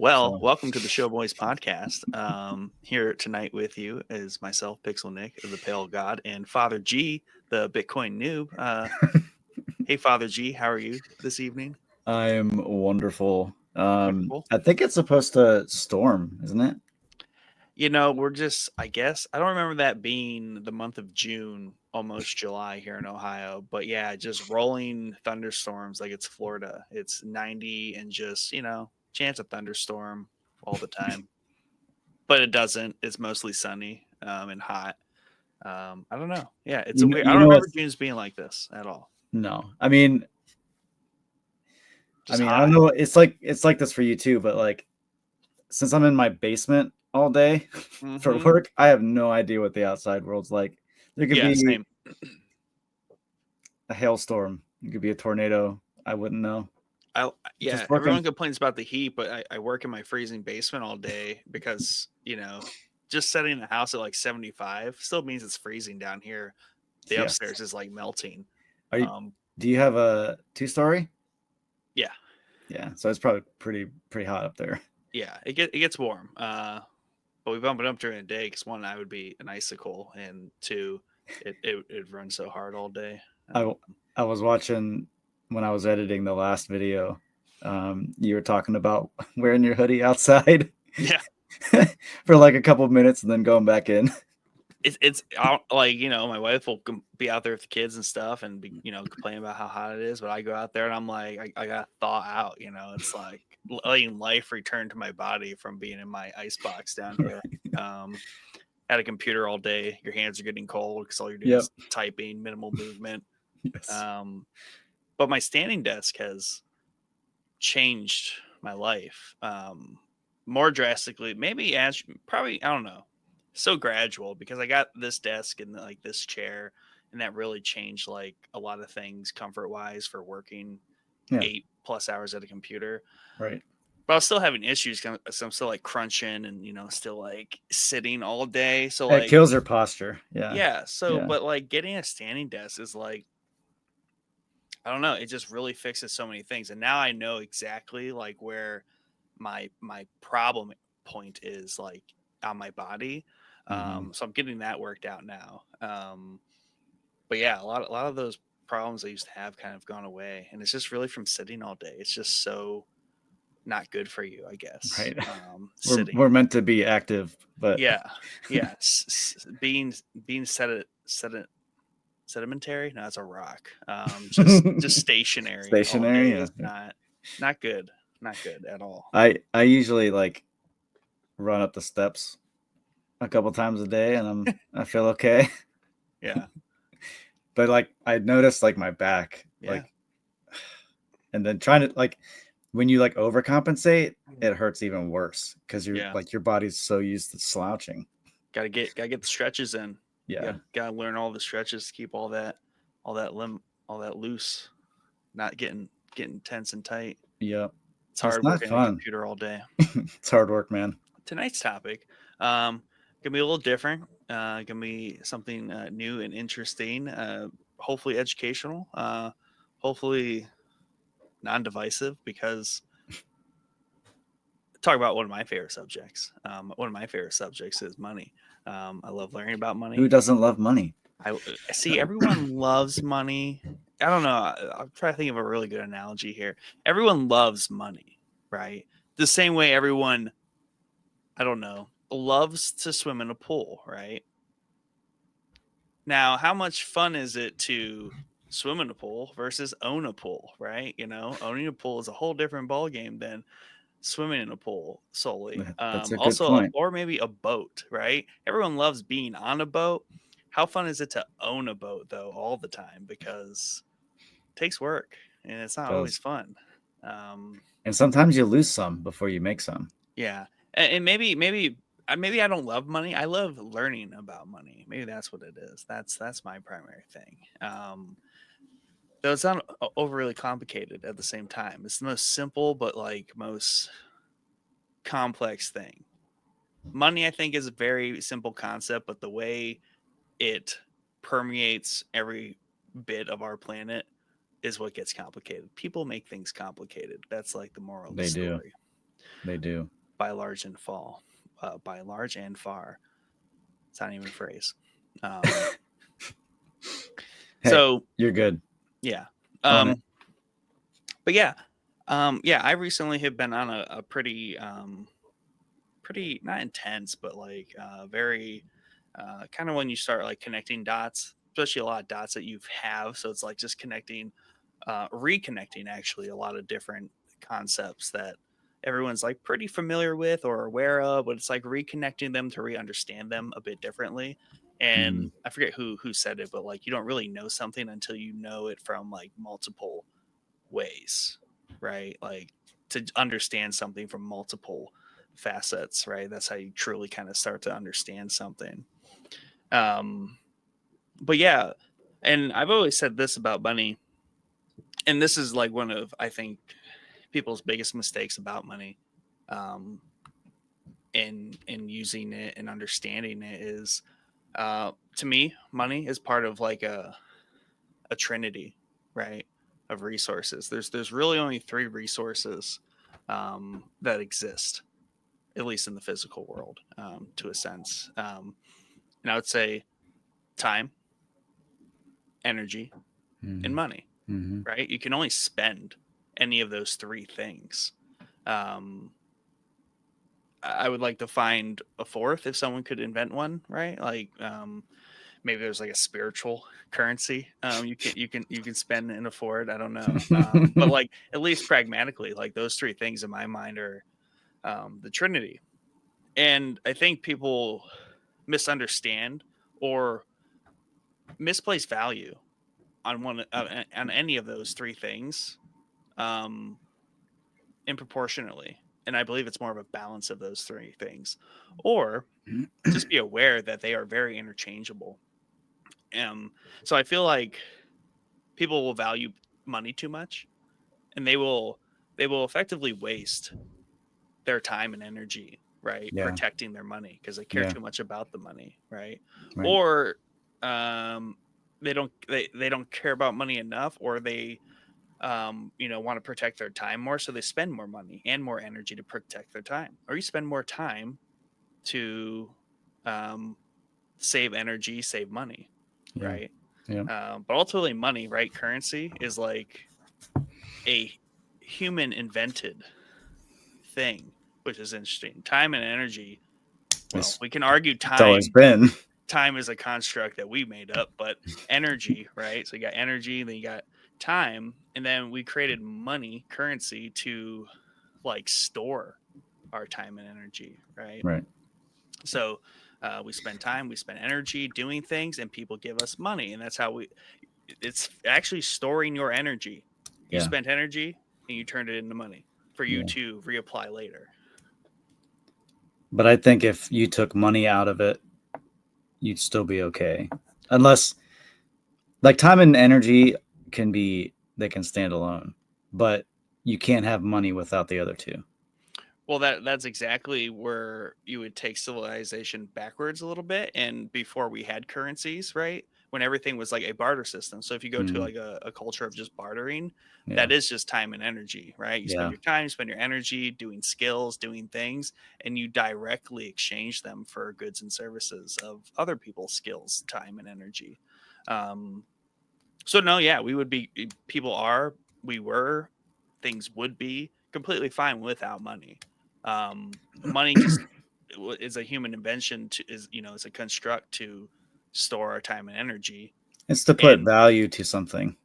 Well, So welcome to the Show Boys podcast. Here tonight with you is myself, Pixel Nick, the Pale God, and Father G, the Bitcoin noob. Hey, Father G, how are you this evening? I'm wonderful. Wonderful. I think it's supposed to storm, isn't it? We're just, I guess, I don't remember that being the month of June, almost July here in Ohio. But yeah, just rolling thunderstorms like it's Florida. It's 90 and just, chance of thunderstorm all the time. But it doesn't. It's mostly sunny and hot. I don't know. Yeah, it's You a know, weird. I you don't know remember what's June's being like this at all. no. I Just mean, I hot. don't know. It's like this for you too, but like since I'm in my basement all day for Mm-hmm. work, I have no idea what the outside world's like. There could Yeah, be same. a hailstorm. It could be a tornado. I wouldn't know. I yeah. Just working. Everyone complains about the heat, but I work in my freezing basement all day because just setting the house at like 75 still means it's freezing down here. The Yes. upstairs is like melting. Are you? Um, Do you have a 2-story? yeah, Yeah. So it's probably pretty hot up there. yeah. It gets warm. But we bump it up during the day because one, I would be an icicle, and two, it runs so hard all day. I I was watching when I was editing the last video. You were talking about wearing your hoodie outside Yeah. for like a couple of minutes and then going back in. Like my wife will be out there with the kids and stuff and be complaining about how hot it is, but I go out there and I'm like I got to thaw out. It's like letting life return to my body from being in my ice box down here. um at a computer all day, your hands are getting cold because all you're doing Yep. is typing, minimal movement. Yes. But my standing desk has changed my life more drastically, maybe as probably, I don't know, so gradual, because I got this desk and like this chair, and that really changed like a lot of things comfort wise for working Yeah. 8+ hours at a computer. Right. But I was still having issues because I'm still like crunching and still like sitting all day, so It like kills your posture. Yeah. yeah, so Yeah. but like getting a standing desk is like, I don't know, it just really fixes so many things. And now I know exactly like where my problem point is, like on my body. Hmm. So I'm getting that worked out now. But yeah, a lot of those problems I used to have kind of gone away, and it's just really from sitting all day. It's just so not good for you, I guess. Right. We're Sitting. meant to be active, but Yeah. Yeah. Being sedimentary. No, it's a rock. Just stationary all day stationary. Yeah. is not good. Not good at all. I usually like run up the steps a couple times a day, and I feel okay. Yeah. But like I noticed like my back, Yeah. like, and then trying to like when you like overcompensate, it hurts even worse because you're Yeah. like your body's so used to slouching. Gotta get the stretches in. Yeah. Gotta learn all the stretches to keep all that loose, not getting tense and tight. Yep. It's It's hard not working at a fun. computer all day. It's hard work, man. Tonight's topic, gonna be a little different. Gonna be something new and interesting. Hopefully educational. Hopefully non-divisive, because talk about one of my favorite subjects. One of my favorite subjects is money. I love learning about Who money. doesn't love money? I see everyone loves money. I don't know. I'll try to think of a really good analogy here. Everyone loves money, right? The same way everyone, I don't know, loves to swim in a pool, right? Now, how much fun is it to swim in a pool versus own a pool, right? Owning a pool is a whole different ball game than swimming in a pool solely. That's a good Also, point. or maybe a boat, right? Everyone loves being on a boat. How fun is it to own a boat though, all the time? Because it takes work and it's It not always does. fun. Um, And sometimes you lose some before you make some. yeah, and maybe I don't love money. I love learning about money. Maybe that's what it is. That's my primary thing. Though it's not overly complicated at the same time. It's the most simple but like most complex thing. Money, I think, is a very simple concept, but the way it permeates every bit of our planet is what gets complicated. People make things complicated. That's like the moral of the They do. story. They do. by large and fall, by large and far. It's not even a phrase. Um, Hey, so you're good. yeah. Own it. But yeah, yeah, I recently have been on a pretty, pretty not intense, but like very kind of when you start like connecting dots, especially a lot of dots that you have. So it's like just connecting, reconnecting actually a lot of different concepts that everyone's like pretty familiar with or aware of, but it's like reconnecting them to re-understand them a bit differently. Mhm. And I forget who said it, but like you don't really know something until you know it from like multiple ways, right? Like to understand something from multiple facets, right? That's how you truly kind of start to understand something. Um, but yeah, and I've always said this about money, and this is like one of I think people's biggest mistakes about money, um, in using it and understanding it is, to me, money is part of like a trinity, right? Of resources. There's really only three resources that exist, at least in the physical world, to a sense. And I would say time, energy, and Mhm. money, Mhm. right? You can only spend any of those three things. Um, I would like to find a fourth if someone could invent one, right? Like maybe there's like a spiritual currency you can spend and afford. I don't know, but like at least pragmatically, like those three things in my mind are the Trinity, and I think people misunderstand or misplace value on on any of those three things, um, improportionately. And I believe it's more of a balance of those three things, or just be aware that they are very interchangeable. Um, so I feel like people will value money too much, and they will effectively waste their time and energy, right, Yeah. protecting their money because they care Yeah. too much about the money, right? Right. Or um, they don't care about money enough, or they want to protect their time more, so they spend more money and more energy to protect their time, or you spend more time to um, save energy, save money, Yeah. right? Yeah. But ultimately, money, right? Currency is like a human invented thing, which is interesting. Time and energy. Well, It's we can argue it's always time. been. Time is a construct that we made up, but energy, right? So you got energy, then you got time, and then we created money, currency to like store our time and energy, right? Right. So we spend time, we spend energy doing things, and people give us money, and that's how we. It's actually storing your energy. You Yeah. spent energy and you turned it into money for you Yeah. to reapply later. But I think if you took money out of it, you'd still be okay. Unless like time and energy they can stand alone. But you can't have money without the other two. Well, that's exactly where you would take civilization backwards a little bit, and before we had currencies, right? When everything was like a barter system. So if you go to Mhm. like a culture of just bartering, Yeah. that is just time and energy, right? You spend Yeah. your time, you spend your energy doing skills, doing things, and you directly exchange them for goods and services of other people's skills, time, and energy. Um, so no, yeah, we would be people are we were things would be completely fine without money. Money just is a human invention to is is a construct to store our time and energy. It's to put And value to something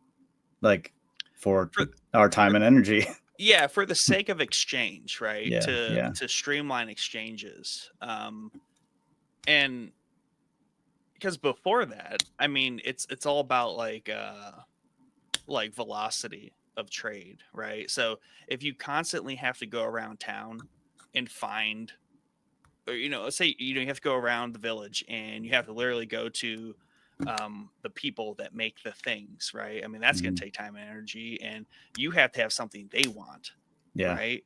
like for for, our for time and energy. yeah, for the sake of exchange, right? Yeah. To Yeah. to streamline exchanges. And because before that, I mean, it's all about like velocity of trade, right? So if you constantly have to go around town and find, or let's say you have to go around the village and you have to literally go to the people that make the things, right? I mean, that's going Mhm. to take time and energy, and you have to have something they want, Yeah. right?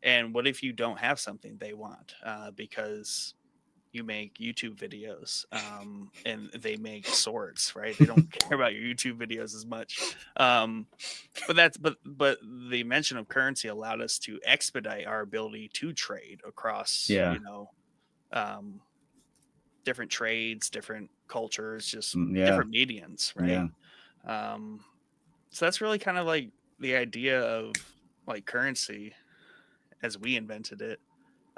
And what if you don't have something they want because you make YouTube videos, and they make swords, right? They don't care about your YouTube videos as much. But the invention of currency allowed us to expedite our ability to trade across, Yeah. um, different trades, different cultures, just Yeah. different medians, right? Yeah. So that's really kind of like the idea of like currency as we invented it.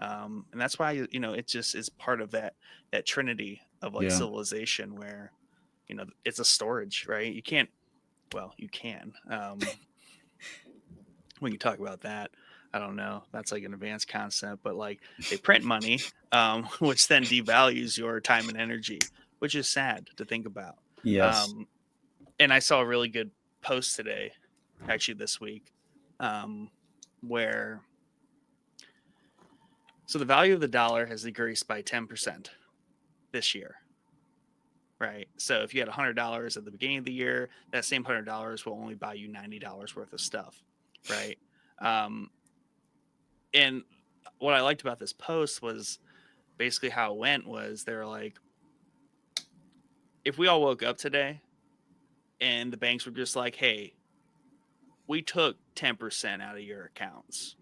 And that's why it just is part of that trinity of like Yeah. civilization where it's a storage, right? You can't, well, you can, when you talk about that, I don't know, that's like an advanced concept, but like they print money, which then devalues your time and energy, which is sad to think about. Yes. um, and I saw a really good post today, actually this week, um, where so the value of the dollar has decreased by 10% this year, right? So if you had $100 at the beginning of the year, that same $100 will only buy you $90 worth of stuff, right? Um, and what I liked about this post was basically how it went was they're like, if we all woke up today and the banks were just like, hey, we took 10% out of your accounts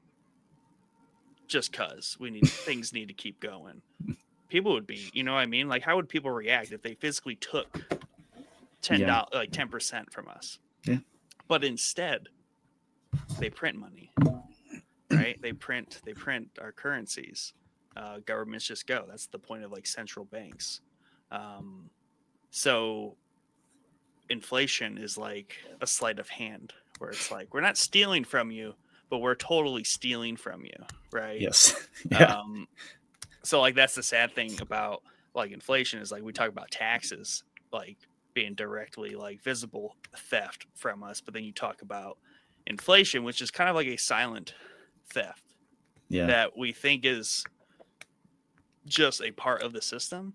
just because things need to keep going, people would be, you know what I mean? Like, how would people react if they physically took Yeah. $10, like 10% from us? Yeah. But instead, they print money, right? They print our currencies. Governments just go. That's the point of like central banks. Um, so inflation is like a sleight of hand, where it's like we're not stealing from you, but we're totally stealing from you, right? Yes. Yeah. Um, so like that's the sad thing about like inflation is like we talk about taxes like being directly like visible theft from us, but then you talk about inflation, which is kind of like a silent theft Yeah. that we think is just a part of the system,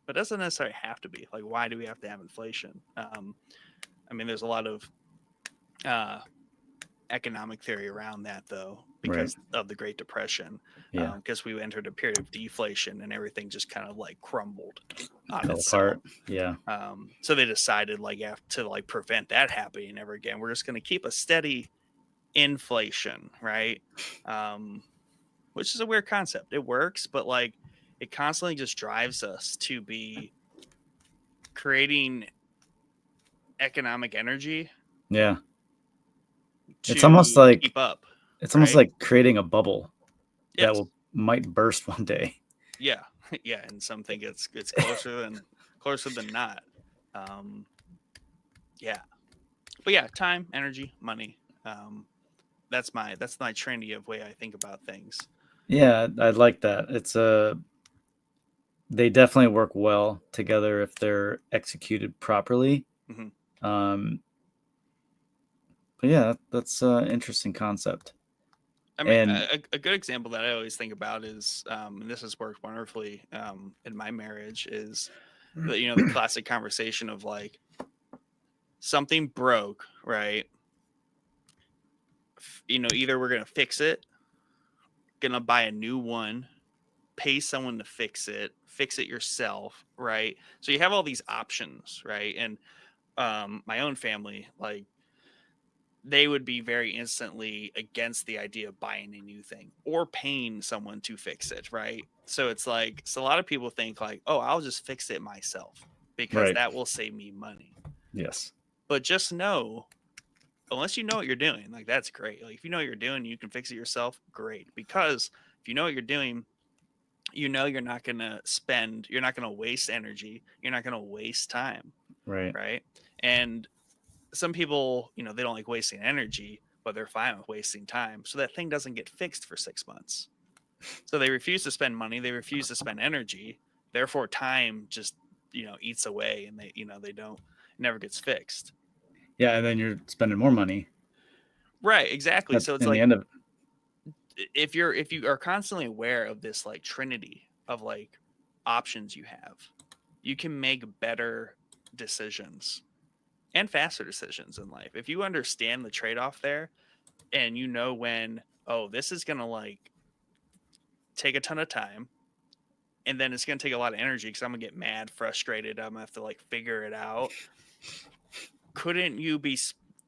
but doesn't necessarily have to be. Like, why do we have to have inflation? I mean, there's a lot of uh, economic theory around that, though, Right. because of the Great Depression, Yeah. because we entered a period of deflation and everything just kind of like crumbled on Fell itself. apart. Yeah. So they decided like to like prevent that happening ever again, we're just going to keep a steady inflation, right? Um, which is a weird concept. It works, but like it constantly just drives us to be creating economic energy Yeah. It's almost to like keep up, it's almost right? like creating a bubble that Yes. will might burst one day. Yeah. Yeah. And some think it's closer than not. Um, yeah. But yeah, time, energy, money. That's my trendy of way I think about things. Yeah, I like that. They definitely work well together if they're executed properly. Hmm. Um, but yeah, that's an interesting concept. I mean, And a good example that I always think about is, and this has worked wonderfully in my marriage, is the classic conversation of like something broke, right? Either we're gonna fix it, gonna buy a new one, pay someone to fix it yourself, right? So you have all these options, right? And my own family, like they would be very instantly against the idea of buying a new thing or paying someone to fix it, right? So it's like, so a lot of people think like, oh, I'll just fix it myself because right, that will save me money. yes, But just know, unless you know what you're doing, like that's great. Like if you know what you're doing, you can fix it yourself, great. Because if you know what you're doing, you're not gonna waste energy, you're not gonna waste time, right, right? And some people, they don't like wasting energy, but they're fine with wasting time. So that thing doesn't get fixed for 6 months. So they refuse to spend money, they refuse to spend energy. Therefore, time just, eats away and they don't, it never gets fixed. yeah. And then you're spending more money Right, exactly. at, So it's in the like end of it. if you are constantly aware of this like trinity of like options you have, you can make better decisions and faster decisions in life. If you understand the trade-off there and you know when, oh, this is gonna like take a ton of time, and then it's going to take a lot of energy because I'm going to get mad, frustrated. I'm going to have to like figure it out. Couldn't you be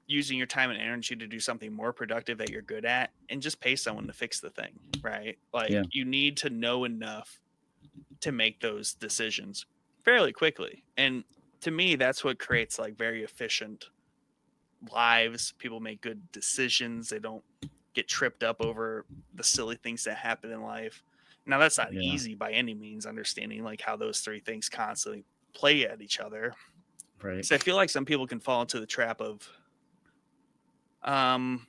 using your time and energy to do something more productive that you're good at and just pay someone to fix the thing, right? Like Yeah. you need to know enough to make those decisions fairly quickly. And to me, that's what creates like very efficient lives. People make good decisions. They don't get tripped up over the silly things that happen in life. Now, that's not Yeah. easy by any means, understanding like how those three things constantly play at each other. Right. So I feel like some people can fall into the trap of, um,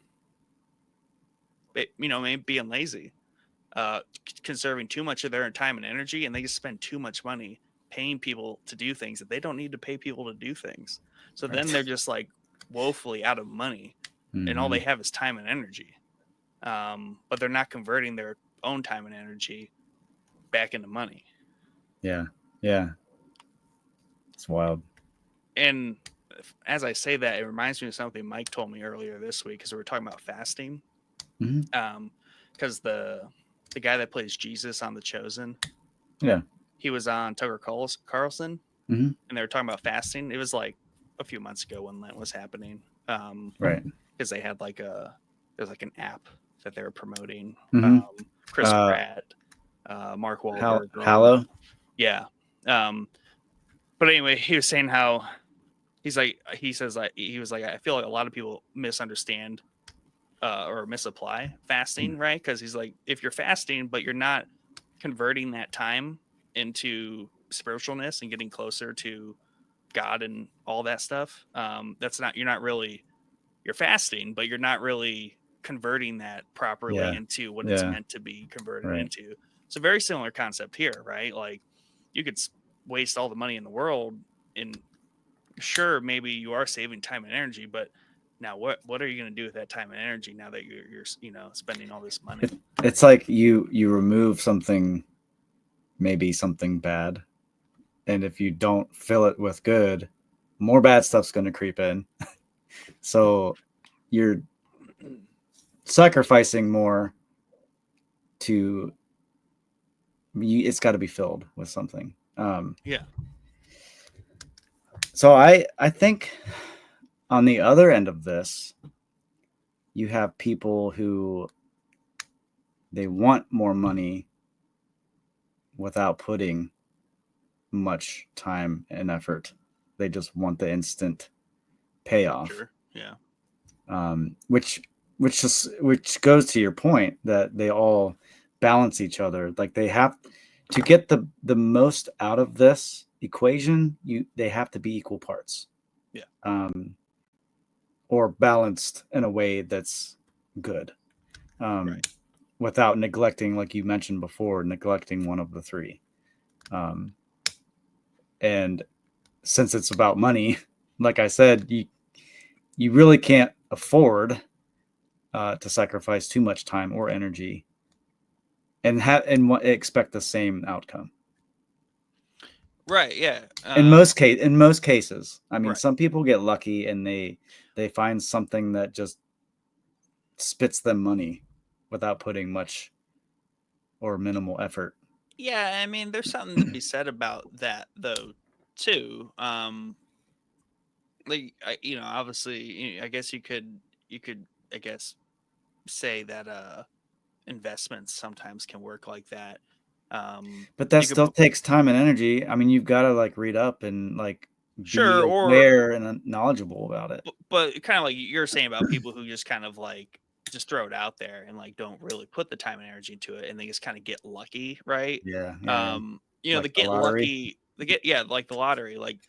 maybe being lazy, conserving too much of their time and energy, and they just spend too much money paying people to do things that they don't need to pay people to do things. So then Right. they're just like woefully out of money, and all Hmm. they have is time and energy. But they're not converting their own time and energy back into money. Yeah. Yeah. It's wild. And as I say that, it reminds me of something Mike told me earlier this week because we were talking about fasting. Hmm. Because the guy that plays Jesus on The Chosen, Yeah. he was on Tucker Carlson, Hmm. and they were talking about fasting. It was like a few months ago when Lent was happening. Right. Because they had there's like an app that they were promoting. Hmm. Chris Pratt, Mark Wahlberg, were all on. Hallow. Yeah. Um, but anyway, he was saying how he says like he was like, I feel like a lot of people misunderstand or misapply fasting, right? Because he's like, if you're fasting but you're not converting that time into spiritualness and getting closer to God and all that stuff, that's not you're fasting, but you're not really converting that properly Yeah. into what it's Yeah. meant to be converted Right. into. It's a very similar concept here, right? Like you could waste all the money in the world, and sure, maybe you are saving time and energy, but now what are you going to do with that time and energy now that you're spending all this money? It's like you remove something, maybe something bad, and if you don't fill it with good, more bad stuff's going to creep in. So you're sacrificing more to it's got to be filled with something. Yeah, So I think on the other end of this, you have people who they want more money without putting much time and effort. They just want the instant payoff, sure. Yeah. which which goes to your point that they all balance each other. Like they have to get the most out of this equation. They have to be equal parts, Yeah. or balanced in a way that's good, um, Right. without neglecting, like you mentioned before, neglecting one of the three. Um, and since it's about money, like I said, you really can't afford to sacrifice too much time or energy and expect the same outcome. Right. Yeah. In most cases, I mean, Right. some people get lucky and they find something that just spits them money without putting much or minimal effort. Yeah. I mean, there's something to be said about that though, too. Like obviously, I guess you could, I guess, say that investments sometimes can work like that. But that You could still takes time and energy. I mean, you've got to like read up and like be sure, or aware and knowledgeable about it. but kind of like you're saying about people who just kind of like just throw it out there and like don't really put the time and energy into it, and they just kind of get lucky, right? Yeah, yeah. The Like the get lottery. lucky, the get yeah, like the lottery, like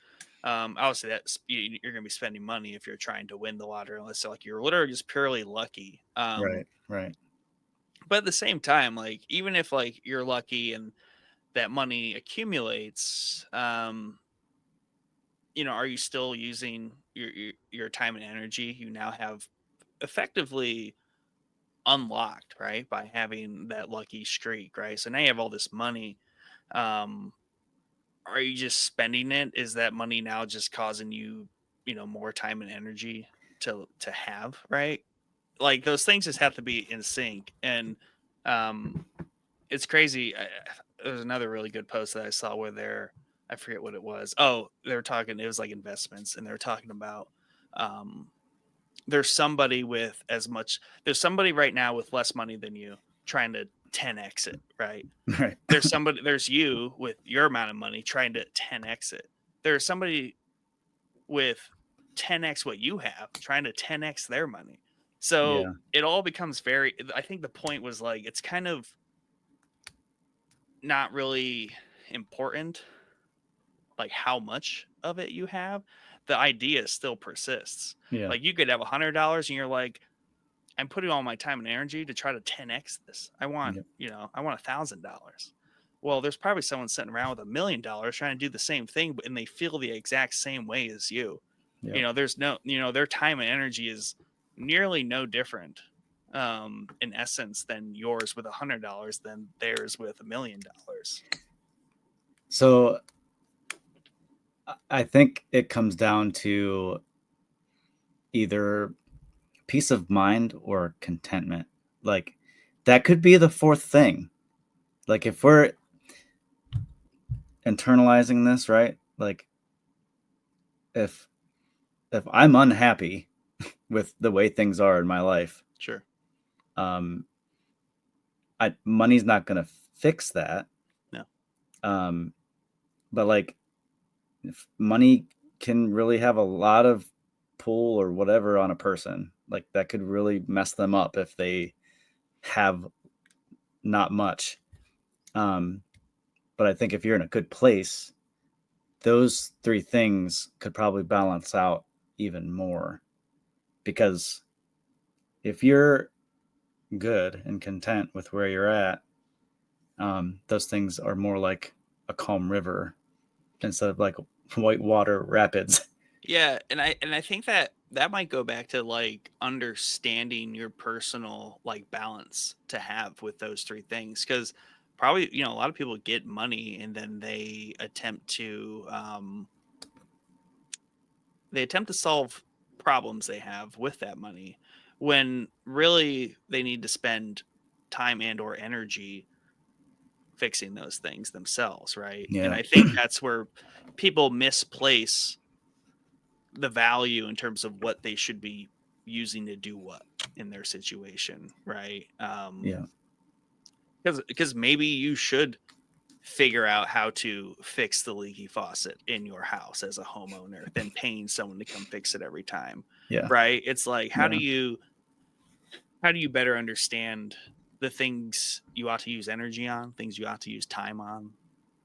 obviously that's you're gonna be spending money if you're trying to win the lottery, unless like you're literally just purely lucky. Right, right. But at the same time, like even if like you're lucky and that money accumulates, are you still using your time and energy you now have effectively unlocked, right, by having that lucky streak, right? So now you have all this money. um are you just spending it? Is that money now just causing you more time and energy to have, right? Like those things just have to be in sync. And um it's crazy. there's another really good post that I saw where I forget what it was. Oh, they were talking. It was like investments, and they were talking about um, there's somebody with as much. There's somebody right now with less money than you trying to 10x it, right? Right. There's you with your amount of money trying to 10x it. There's somebody with 10x what you have trying to 10x their money. So Yeah. it all becomes very, I think the point was like, it's kind of not really important, like how much of it you have. The idea still persists. Yeah. Like you could have $100 and you're like, I'm putting all my time and energy to try to 10x this. I want, Yeah. I want $1,000. Well, there's probably someone sitting around with $1,000,000 trying to do the same thing, and they feel the exact same way as you. Yeah. There's no, their time and energy is nearly no different, in essence, than yours with $100 than theirs with $1,000,000. So I think it comes down to either peace of mind or contentment. Like that could be the fourth thing. Like if we're internalizing this, right? Like if I'm unhappy with the way things are in my life, Sure. Money's not going to fix that. No. But like if money can really have a lot of pull or whatever on a person. Like that could really mess them up if they have not much. But I think if you're in a good place, those three things could probably balance out even more. Because if you're good and content with where you're at, those things are more like a calm river instead of like white water rapids. Yeah, and I think that might go back to like understanding your personal like balance to have with those three things, because probably a lot of people get money and then they attempt to solve problems they have with that money when really they need to spend time and or energy fixing those things themselves, right? And Yeah. I think that's where people misplace the value in terms of what they should be using to do what in their situation, right? Yeah. Because maybe you should figure out how to fix the leaky faucet in your house as a homeowner than paying someone to come fix it every time. Yeah. Right? It's like how do Yeah. you better understand the things you ought to use energy on, things you ought to use time on,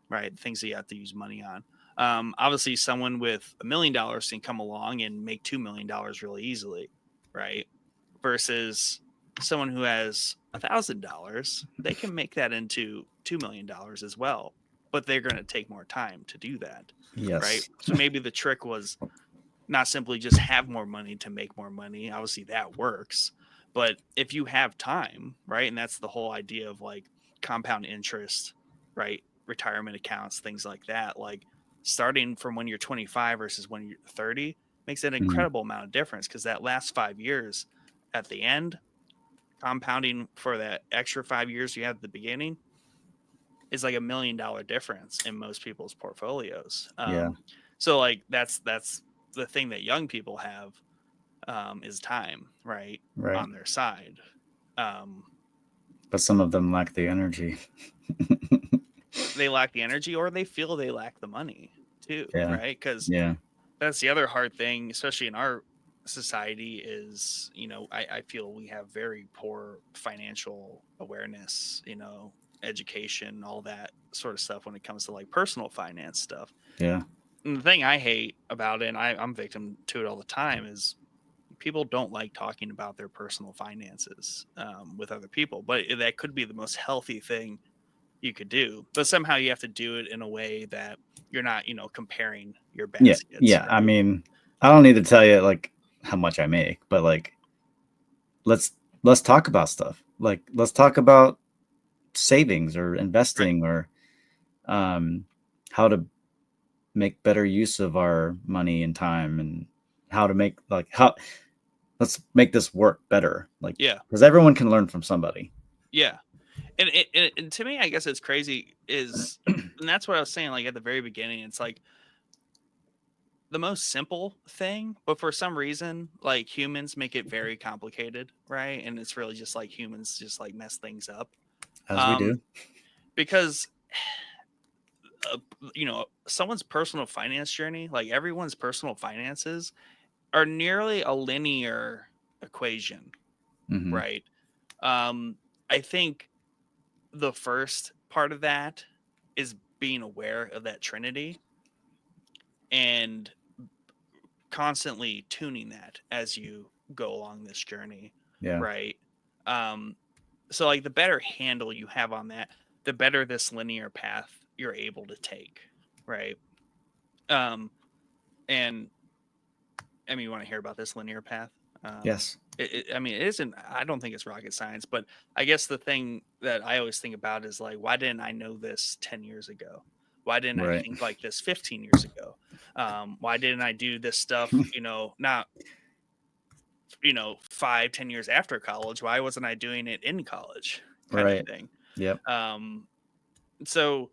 right? Things that you have to use money on. Obviously, someone with $1,000,000 can come along and make $2,000,000 really easily, right? Versus someone who has $1,000, they can make that into $2,000,000 as well, but they're going to take more time to do that, right? Yes. So maybe the trick was not simply just have more money to make more money. Obviously, that works, but if you have time, right, and that's the whole idea of like compound interest, right, retirement accounts, things like that, like starting from when you're 25 versus when you're 30 makes an Mhm. incredible amount of difference, because that last 5 years at the end, compounding for that extra 5 years you had at the beginning, is like $1,000,000 difference in most people's portfolios. Yeah. So like that's the thing that young people have, is time, right, Right. on their side. Um, But some of them lack the energy. they lack the energy, or they feel they lack the money too, Yeah. right? Because Yeah. that's the other hard thing, especially in our society, is I feel we have very poor financial awareness, education, all that sort of stuff when it comes to like personal finance stuff. Yeah. And the thing I hate about it, and I'm victim to it all the time, is people don't like talking about their personal finances, with other people, but that could be the most healthy thing you could do. But somehow you have to do it in a way that you're not, comparing your Yeah. baskets, Yeah. I right? mean, I don't need to tell you like how much I make, but like let's talk about stuff. Like let's talk about savings or Right. investing or how to make better use of our money and time and how to make like how let's make this work better. Like Yeah. because everyone can learn from somebody. Yeah. And to me, I guess it's crazy is, and that's what I was saying, like at the very beginning, it's like the most simple thing, but for some reason, like humans make it very complicated, right? And it's really just like humans just like mess things up. As we Um, do. because uh, someone's personal finance journey, like everyone's personal finances, are nearly a linear equation, Hmm. right? Um, I think the first part of that is being aware of that Trinity and constantly tuning that as you go along this journey, Yeah. right? Um, so like the better handle you have on that, the better this linear path you're able to take, right? Um, and I mean, you want to hear about this linear path? Yes. I mean, it isn't. I don't think it's rocket science, but I guess the thing that I always think about is like, why didn't I know this 10 years ago? Why didn't I Right. think like this 15 years ago? Why didn't I do this stuff? Not 5, 10 years after college. Why wasn't I doing it in college? Kind of Right. thing. Yep. Um, so,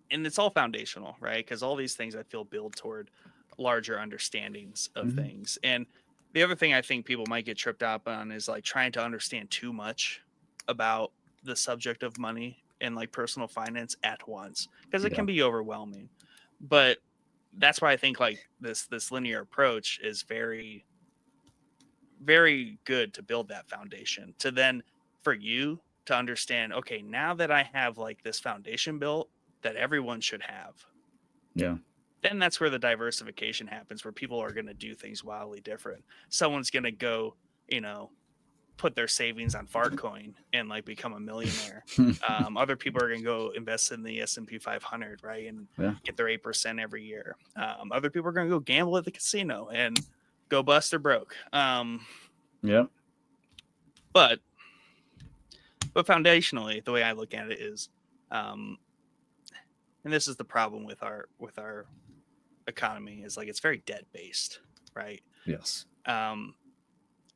and it's all foundational, right? Because all these things I feel build toward larger understandings of Hmm. things. And the other thing I think people might get tripped up on is like trying to understand too much about the subject of money and like personal finance at once, because it Yeah. can be overwhelming. But that's why I think like this linear approach is very, very good to build that foundation, to then for you to understand, okay, now that I have like this foundation built that everyone should have, Yeah. then that's where the diversification happens, where people are going to do things wildly different. Someone's going to go, you know, put their savings on Fartcoin and like become a millionaire. Other people are going to go invest in the S&P 500, right, and Yeah. get their 8% every year. Other people are going to go gamble at the casino and go bust or broke. Yep. But foundationally, the way I look at it is, um, and this is the problem with our economy, is like it's very debt based, right? Yes. Um,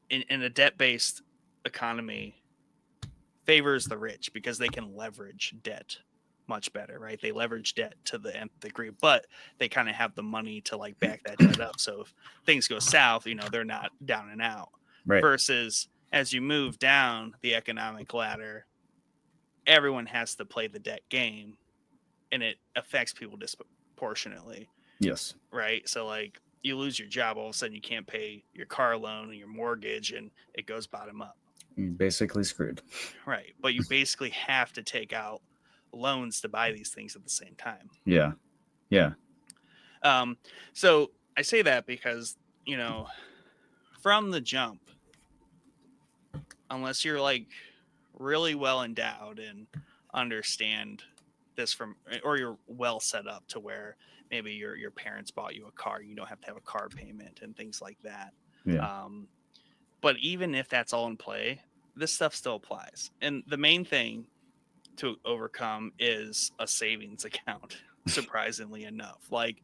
in a debt based economy favors the rich because they can leverage debt much better, right? They leverage debt to the nth degree, but they kind of have the money to like back that debt up. So if things go south, they're not down and out. Right. Versus as you move down the economic ladder, everyone has to play the debt game, and it affects people disproportionately, Yes. right? So like you lose your job, all of a sudden you can't pay your car loan and your mortgage, and it goes bottom up. You're basically screwed. Right. But you basically have to take out loans to buy these things at the same time. Yeah. Yeah. Um, so I say that because, from the jump, unless you're like really well endowed and understand this or you're well set up to where maybe your parents bought you a car, you don't have to have a car payment and things like that. Yeah. Um, but even if that's all in play, this stuff still applies. And the main thing to overcome is a savings account, surprisingly enough. Like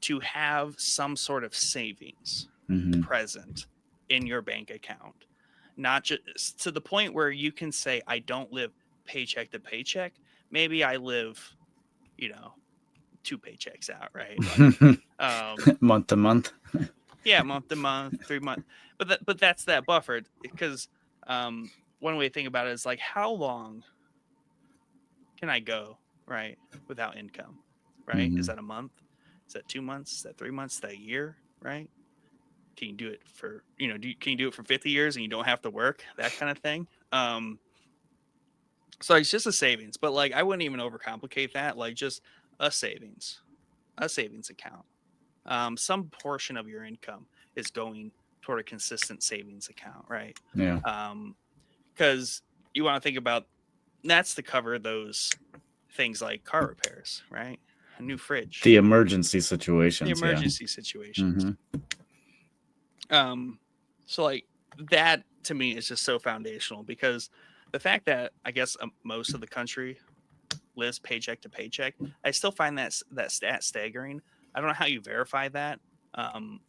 to have some sort of savings Hmm. present in your bank account, not just to the point where you can say, I don't live paycheck to paycheck. Maybe I live, you know, 2 paychecks out, right? Like, Month to month. yeah, month to month, 3 month, but that's that buffer because one way to think about it is like, how long can I go, right, without income, right? Is Hmm. that a month? Is that 2 months? Is that 3 months? Is that a year, right? Can you do it for, can you do it for 50 years and you don't have to work? That kind of thing. So it's just a savings, but like I wouldn't even overcomplicate that. Like just a savings account. Some portion of your income is going toward a consistent savings account, right? Yeah. Because you want to think about that's to cover those things like car repairs, right? A new fridge, The emergency the situations. Yeah. emergency situations. Hmm. Um, so like that to me is just so foundational because the fact that I guess most of the country lives paycheck to paycheck, I still find that stat staggering. I don't know how you verify that. Um,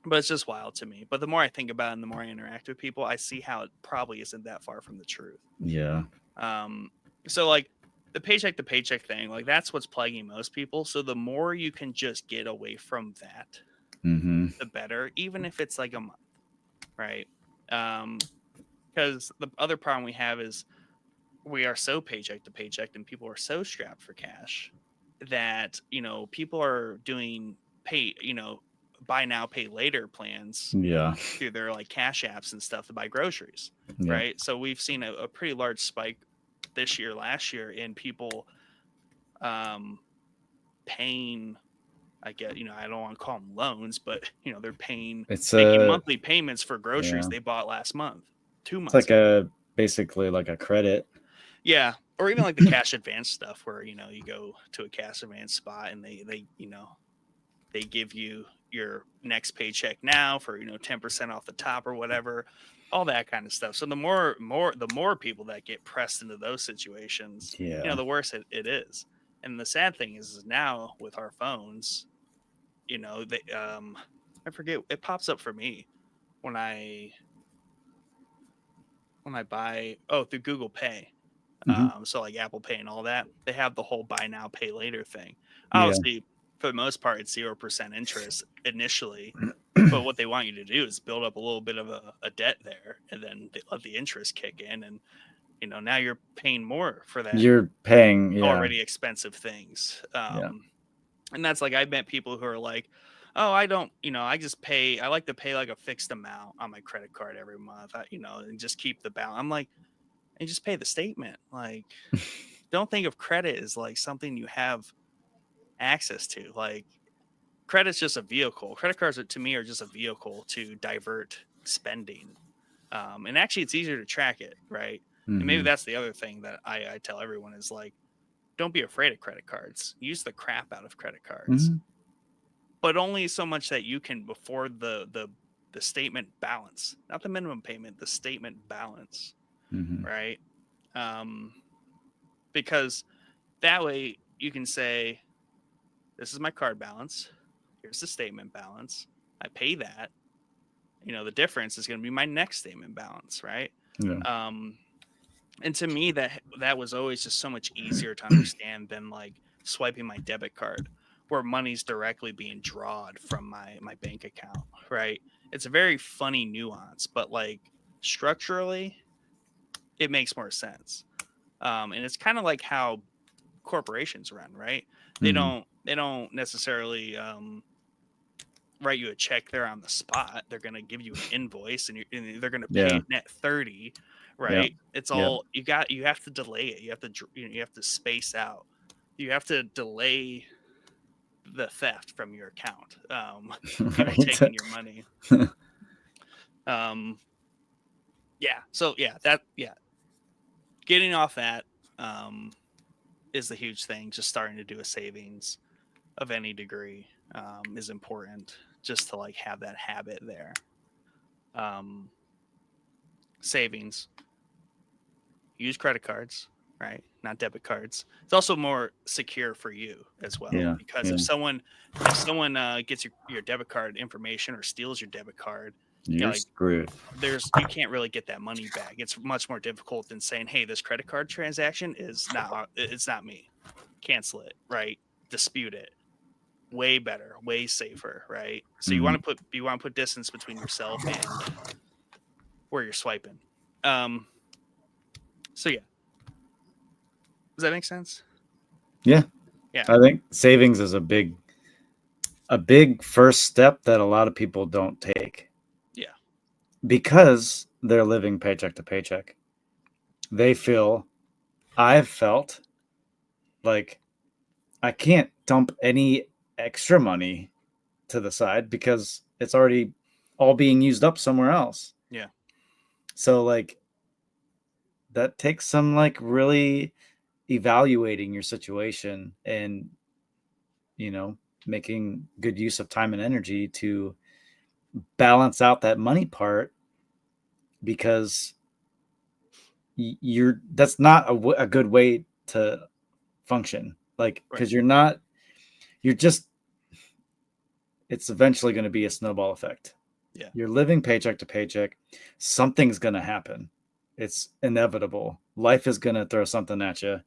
But it's just wild to me. But the more I think about it and the more I interact with people, I see how it probably isn't that far from the truth. Yeah. So like the paycheck to paycheck thing, like that's what's plaguing most people. So the more you can just get away from that, Mm-hmm. the better, even if it's like a month, right? Because the other problem we have is we are so paycheck to paycheck and people are so strapped for cash that, people are doing buy now, pay later plans Yeah. through their like cash apps and stuff to buy groceries, Yeah. right? So we've seen a pretty large spike this year, last year in people um, paying, I guess, I don't want to call them loans, but they're It's making a monthly payments for groceries yeah. they bought last month, two It's months like ago. basically like a credit. Yeah, or even like the cash advance stuff where you go to a cash advance spot and they give you your next paycheck now for 10% off the top or whatever, all that kind of stuff. So the more people that get pressed into those situations, Yeah. the worse it is. And the sad thing is now with our phones, they I forget, it pops up for me when I buy, through Google Pay. Hmm. So like Apple Pay and all that, they have the whole buy now, pay later thing. Yeah. Obviously, for the most part, it's 0% interest initially, but what they want you to do is build up a little bit of a debt there, and then they let the interest kick in, and now you're paying more for that You're paying. Yeah. already expensive things. Yeah. And that's like I've met people who are like, oh, I don't, I just pay. I like to pay like a fixed amount on my credit card every month, and just keep the balance. I'm like, and just pay the statement. Like, don't think of credit as like something you have access to. Like, credit's just a vehicle. Credit cards to me are just a vehicle to divert spending. And actually, it's easier to track it, right? And maybe Hmm. that's the other thing that I tell everyone is like, don't be afraid of credit cards. Use the crap out of credit cards, Hmm. but only so much that you can before the statement balance, not the minimum payment, the statement balance, Hmm. right? Um, because that way you can say, this is my card balance. Here's the statement balance. I pay that. The difference is going to be my next statement balance, right? Yeah. Um, and to me, that was always just so much easier to understand than like swiping my debit card, where money's directly being drawed from my bank account, right? It's a very funny nuance, but like structurally, it makes more sense. And it's kind of like how corporations run, right? They Hmm. don't necessarily write you a check there on the spot. They're going to give you an invoice, and they're going to pay Yeah. it net 30, Yeah. right? It's Yeah. all you have to delay it. You have to space out. You have to delay the theft from your account. People Right. taking your money. Um, yeah. So yeah, getting off that is the huge thing. Just starting to do a savings of any degree is important, just to like have that habit there. Um, Savings, use credit cards, right? Not debit cards. It's also more secure for you as well, Yeah. because Yeah. if someone gets your debit card information or steals your debit card, You're like screwed. you can't really get that money back. It's much more difficult than saying, hey, this credit card transaction it's not me. Cancel it, right? Dispute it. Way better, way safer, right? So you Hmm. want to put distance between yourself and where you're swiping. Um, so yeah, does that make sense? Yeah. Yeah, I think savings is a big first step that a lot of people don't take yeah, because they're living paycheck to paycheck. I've felt like I can't dump any extra money to the side because it's already all being used up somewhere else. yeah, So like that takes some like really evaluating your situation and making good use of time and energy to balance out that money part because you're that's not a good way to function, like right, because you're just it's eventually going to be a snowball effect. Yeah. You're living paycheck to paycheck. Something's going to happen. It's inevitable. Life is going to throw something at you.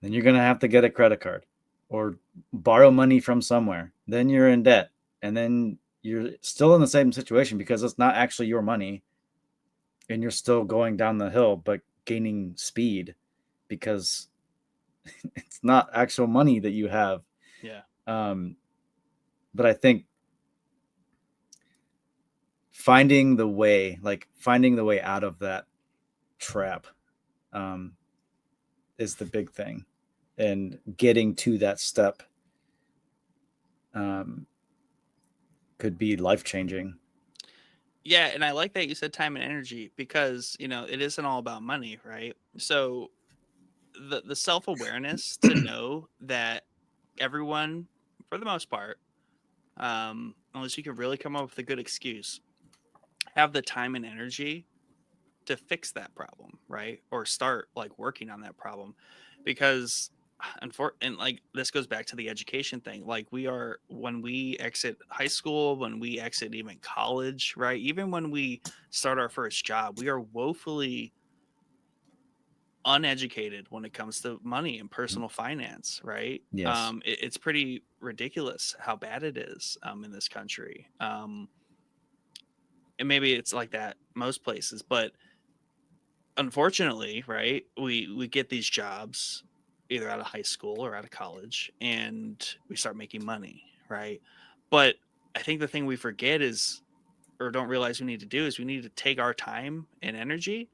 Then you're going to have to get a credit card or borrow money from somewhere. Then you're in debt. And then you're still in the same situation because it's not actually your money. And you're still going down the hill, but gaining speed because it's not actual money that you have. Yeah. But I think finding the way out of that trap is the big thing, and getting to that step could be life-changing. Yeah, and I like that you said time and energy because, it isn't all about money, right? So the self-awareness to know that everyone, for the most part, unless you can really come up with a good excuse, have the time and energy to fix that problem, right? Or start like working on that problem. Because and like this goes back to the education thing. Like when we exit high school, when we exit even college, right? Even when we start our first job, we are woefully uneducated when it comes to money and personal finance, right? Yes. It's pretty ridiculous how bad it is in this country. And maybe it's like that most places, but unfortunately, right, we get these jobs either out of high school or out of college, and we start making money, right? But I think the thing we forget is, or don't realize we need to do, is we need to take our time and energy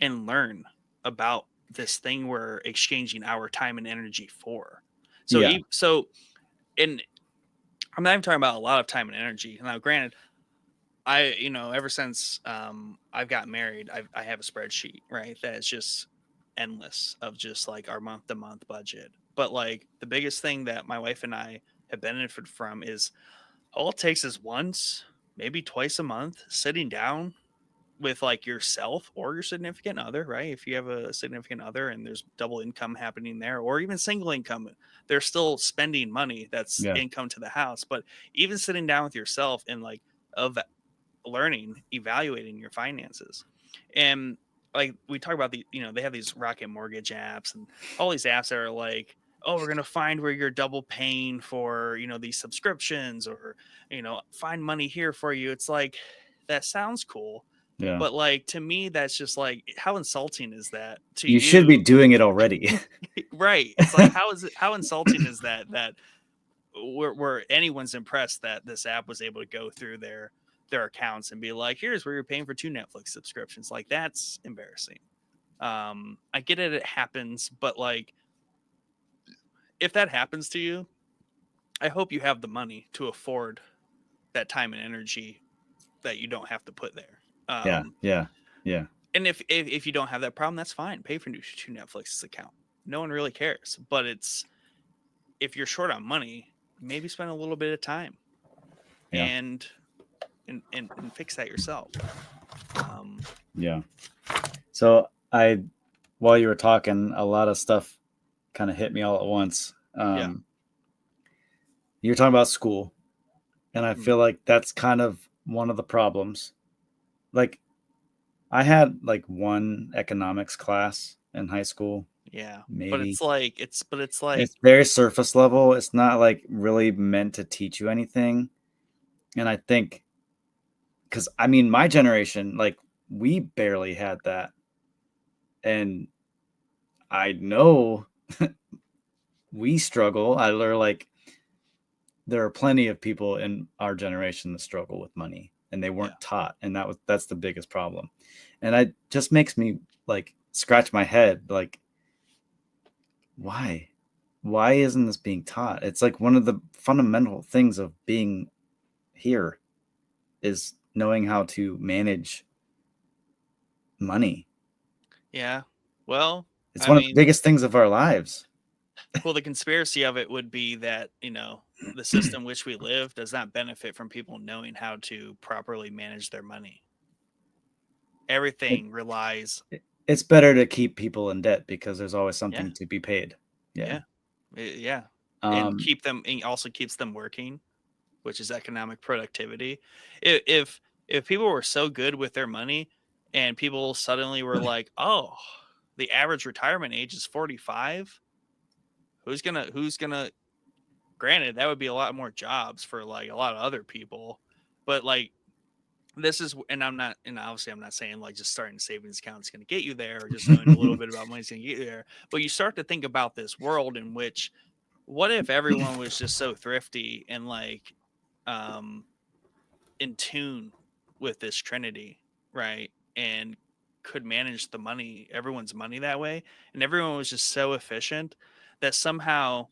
and learn about this thing we're exchanging our time and energy for. So, Yeah. and I'm not even talking about a lot of time and energy. Now, granted, ever since I've got married, I have a spreadsheet, right? That is just endless of just like our month to month budget. But like the biggest thing that my wife and I have benefited from is all it takes is once, maybe twice a month, sitting down with like yourself or your significant other, right? If you have a significant other and there's double income happening there, or even single income, they're still spending money that's Yeah. income to the house. But even sitting down with yourself and like of learning, evaluating your finances. And like we talk about they have these rocket mortgage apps and all these apps that are like, oh, we're going to find where you're double paying for, these subscriptions, or, find money here for you. It's like, that sounds cool. Yeah. But like, to me, that's just like, how insulting is that to You should be you? doing it already. Right. It's like, how insulting is that where anyone's impressed that this app was able to go through their accounts and be like, here's where you're paying for 2 Netflix subscriptions. Like, that's embarrassing. I get it happens, but like, if that happens to you, I hope you have the money to afford that time and energy that you don't have to put there. Yeah. Yeah. Yeah. And if you don't have that problem, that's fine. Pay for 2 Netflix's account. No one really cares. But it's, if you're short on money, maybe spend a little bit of time Yeah. and and fix that yourself. Yeah. So while you were talking, a lot of stuff kind of hit me all at once. Yeah. You're talking about school, and I Mm. feel like that's kind of one of the problems. Like, I had like one economics class in high school, Yeah. But maybe. it's like It's very surface level. It's not like really meant to teach you anything. And I think, because I mean, my generation, like, we barely had that. And I know we struggle. I learn, like, there are plenty of people in our generation that struggle with money and they yeah. weren't taught. And that's the biggest problem. And it just makes me like scratch my head. Like, why isn't this being taught? It's like one of the fundamental things of being here is knowing how to manage money. Yeah. Well, It's I one of the mean, biggest things of our lives. the conspiracy of it would be that, the system which we live does not benefit from people knowing how to properly manage their money. It, Everything relies. it's better to keep people in debt because there's always Yeah. something to be paid. Yeah. Yeah. Yeah. And Um, keep them, and also keeps them working. which is economic productivity. If people were so good with their money and people suddenly were like, "Oh, the average retirement age is 45." Who's gonna granted, that would be a lot more jobs for like a lot of other people, but like this is, and I'm not, and obviously I'm not saying like just starting a savings account is going to get you there, or just knowing a little bit about money is going to get you there, but you start to think about this world in which, what if everyone was just so thrifty and like um in tune with this Trinity, right? And could manage the money, everyone's money that way, and everyone was just so efficient that somehow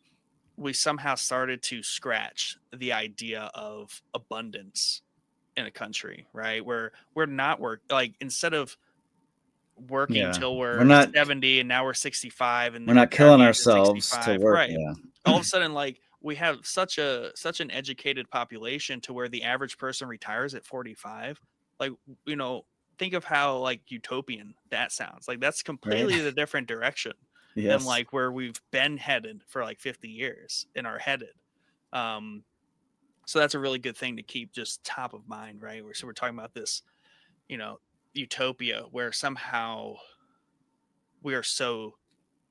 started to scratch the idea of abundance in a country, right? Where we're not like, instead of working Yeah. till We're we're not 70 and now we're 65 and we're the not killing retirement age is ourselves to 65, work. right? Yeah. All of a sudden, like, we have such an educated population to where the average person retires at 45. Like, you know, think of how like utopian that sounds. Like, that's Right. completely the different direction than Yes. like where we've been headed for like 50 years and are headed. Um, so that's a really good thing to keep just top of mind, right? So we're talking about this, you know, utopia where somehow we are so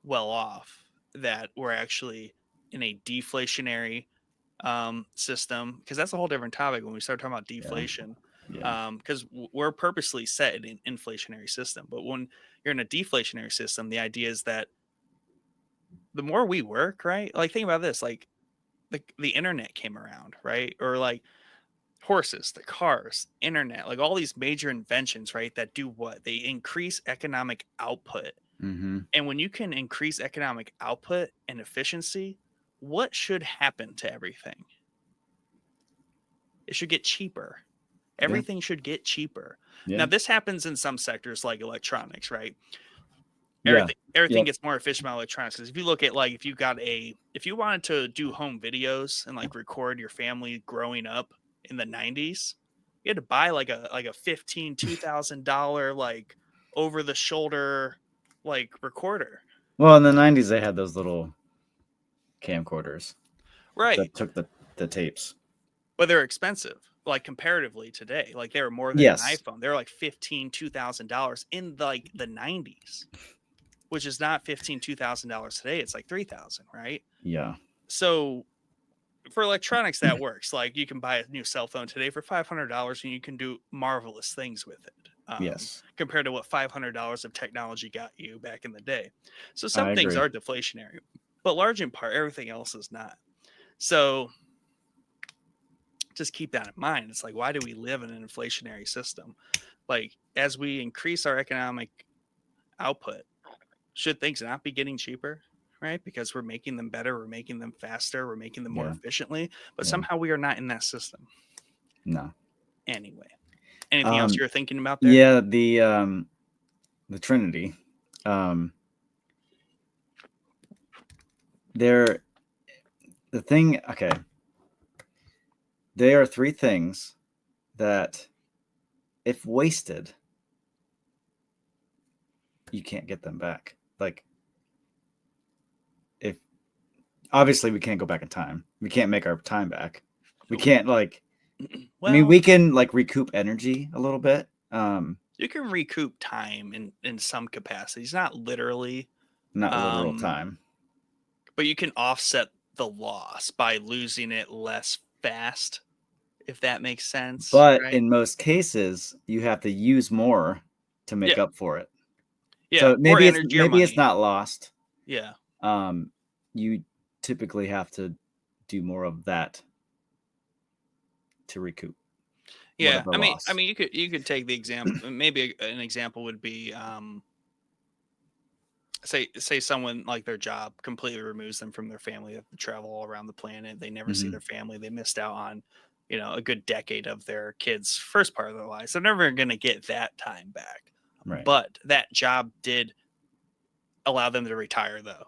well off that we're actually in a deflationary system, because that's a whole different topic when we start talking about Yeah. deflation, Yeah. because we're purposely set in an inflationary system, but when you're in a deflationary system, the idea is that the more we work, right, like think about this, like the internet came around, right, or like horses, the cars, internet, like all these major inventions, right, that do what? They increase economic output. Mm-hmm. And when you can increase economic output and efficiency, what should happen to everything? It should get cheaper. Yeah. Everything should get cheaper. Now, Yeah. this happens in some sectors like electronics, right? Yeah. Everything Yep. gets more efficient by electronics. Because if you look at like if you wanted to do home videos and like record your family growing up in the 90s, you had to buy like a $2,000 like over the shoulder like recorder. Well, in the 90s, they had those little camcorders Right. that took the tapes. But they're expensive, like comparatively today. Like they were more than an Yes. iPhone. They're like $2,000 in like the 90s, which is not $2,000 today. It's like 3,000, right? Yeah. So for electronics, that works. Like you can buy a new cell phone today for $500 and you can do marvelous things with it. Yes. Compared to what $500 of technology got you back in the day. So some I things agree. are deflationary, but large in part, everything else is not. So just keep that in mind. It's like, why do we live in an inflationary system? Like, as we increase our economic output, should things not be getting cheaper? Right? Because we're making them better, we're making them faster, we're making them more Yeah. efficiently, but Yeah. somehow we are not in that system. No. Anyway, anything else you're thinking about there? Yeah, the Trinity. They're the thing, okay. They are three things that, if wasted, you can't get them back. Like, if obviously we can't go back in time. We can't make our time back. We can't like I mean, Well, we can like recoup energy a little bit. you can recoup time in some capacities, not literally, Not literal um, time. but you can offset the loss by losing it less fast, if that makes sense, But right? in most cases, you have to use more to make Yeah, up for it. yeah, So or maybe energy or it's money. not lost. Yeah, You typically have to do more of that to recoup yeah. whatever I loss. mean, you could take the example. Maybe an example would be, say someone like their job completely removes them from their family. They have to travel all around the planet. They never see Mm-hmm. their family. They missed out on, a good decade of their kids' first part of their lives. They're never going to get that time back. Right. But that job did allow them to retire, though.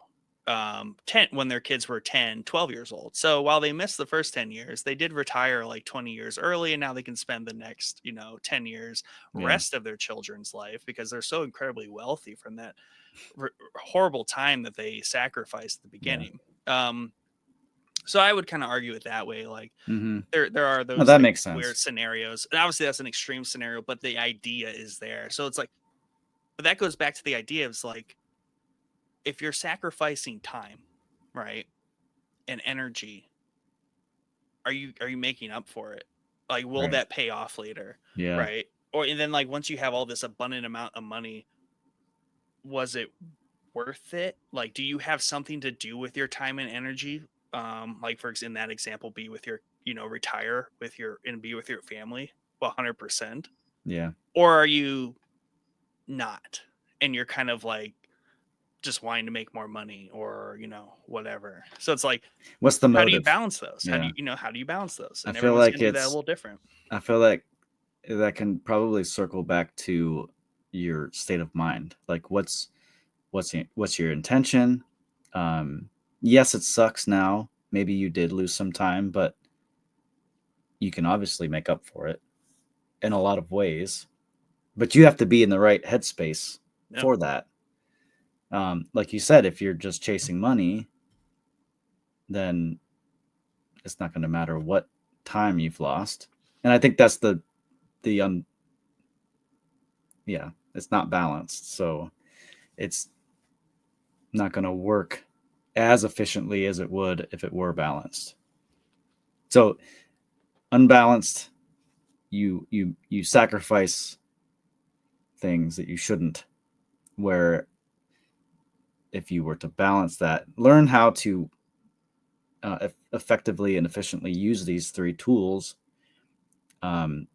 10 when their kids were 10, 12 years old. So while they missed the first 10 years, they did retire like 20 years early, and now they can spend the next, 10 years Yeah. rest of their children's life because they're so incredibly wealthy from that horrible time that they sacrificed at the Yeah. beginning. So I would kind of argue it that way. Like Mm-hmm. there are No, those that like makes weird sense. scenarios, and obviously that's an extreme scenario, but the idea is there. So it's like, but that goes back to the idea of like, if you're sacrificing time, right, and energy, are you making up for it? Like, will Right. that pay off later, Yeah. right? Or and then like once you have all this abundant amount of money, was it worth it? Like, do you have something to do with your time and energy? Like for in that example, be with your, retire with your and be with your family 100%, Yeah. or are you not? And you're kind of like just wanting to make more money or, whatever. So it's like, What's the how do you motive? balance those? Yeah. How do you balance those? I And feel everyone's like going to do that a it's little different. I feel like that can probably circle back to your state of mind. Like what's your intention? Yes, it sucks now. Maybe you did lose some time, but you can obviously make up for it in a lot of ways. But you have to be in the right headspace No. for that. Like you said, if you're just chasing money, then it's not going to matter what time you've lost. And I think that's the yeah, it's not balanced. So it's not going to work as efficiently as it would if it were balanced. So unbalanced, you sacrifice things that you shouldn't. Where if you were to balance that, learn how to effectively and efficiently use these three tools, um,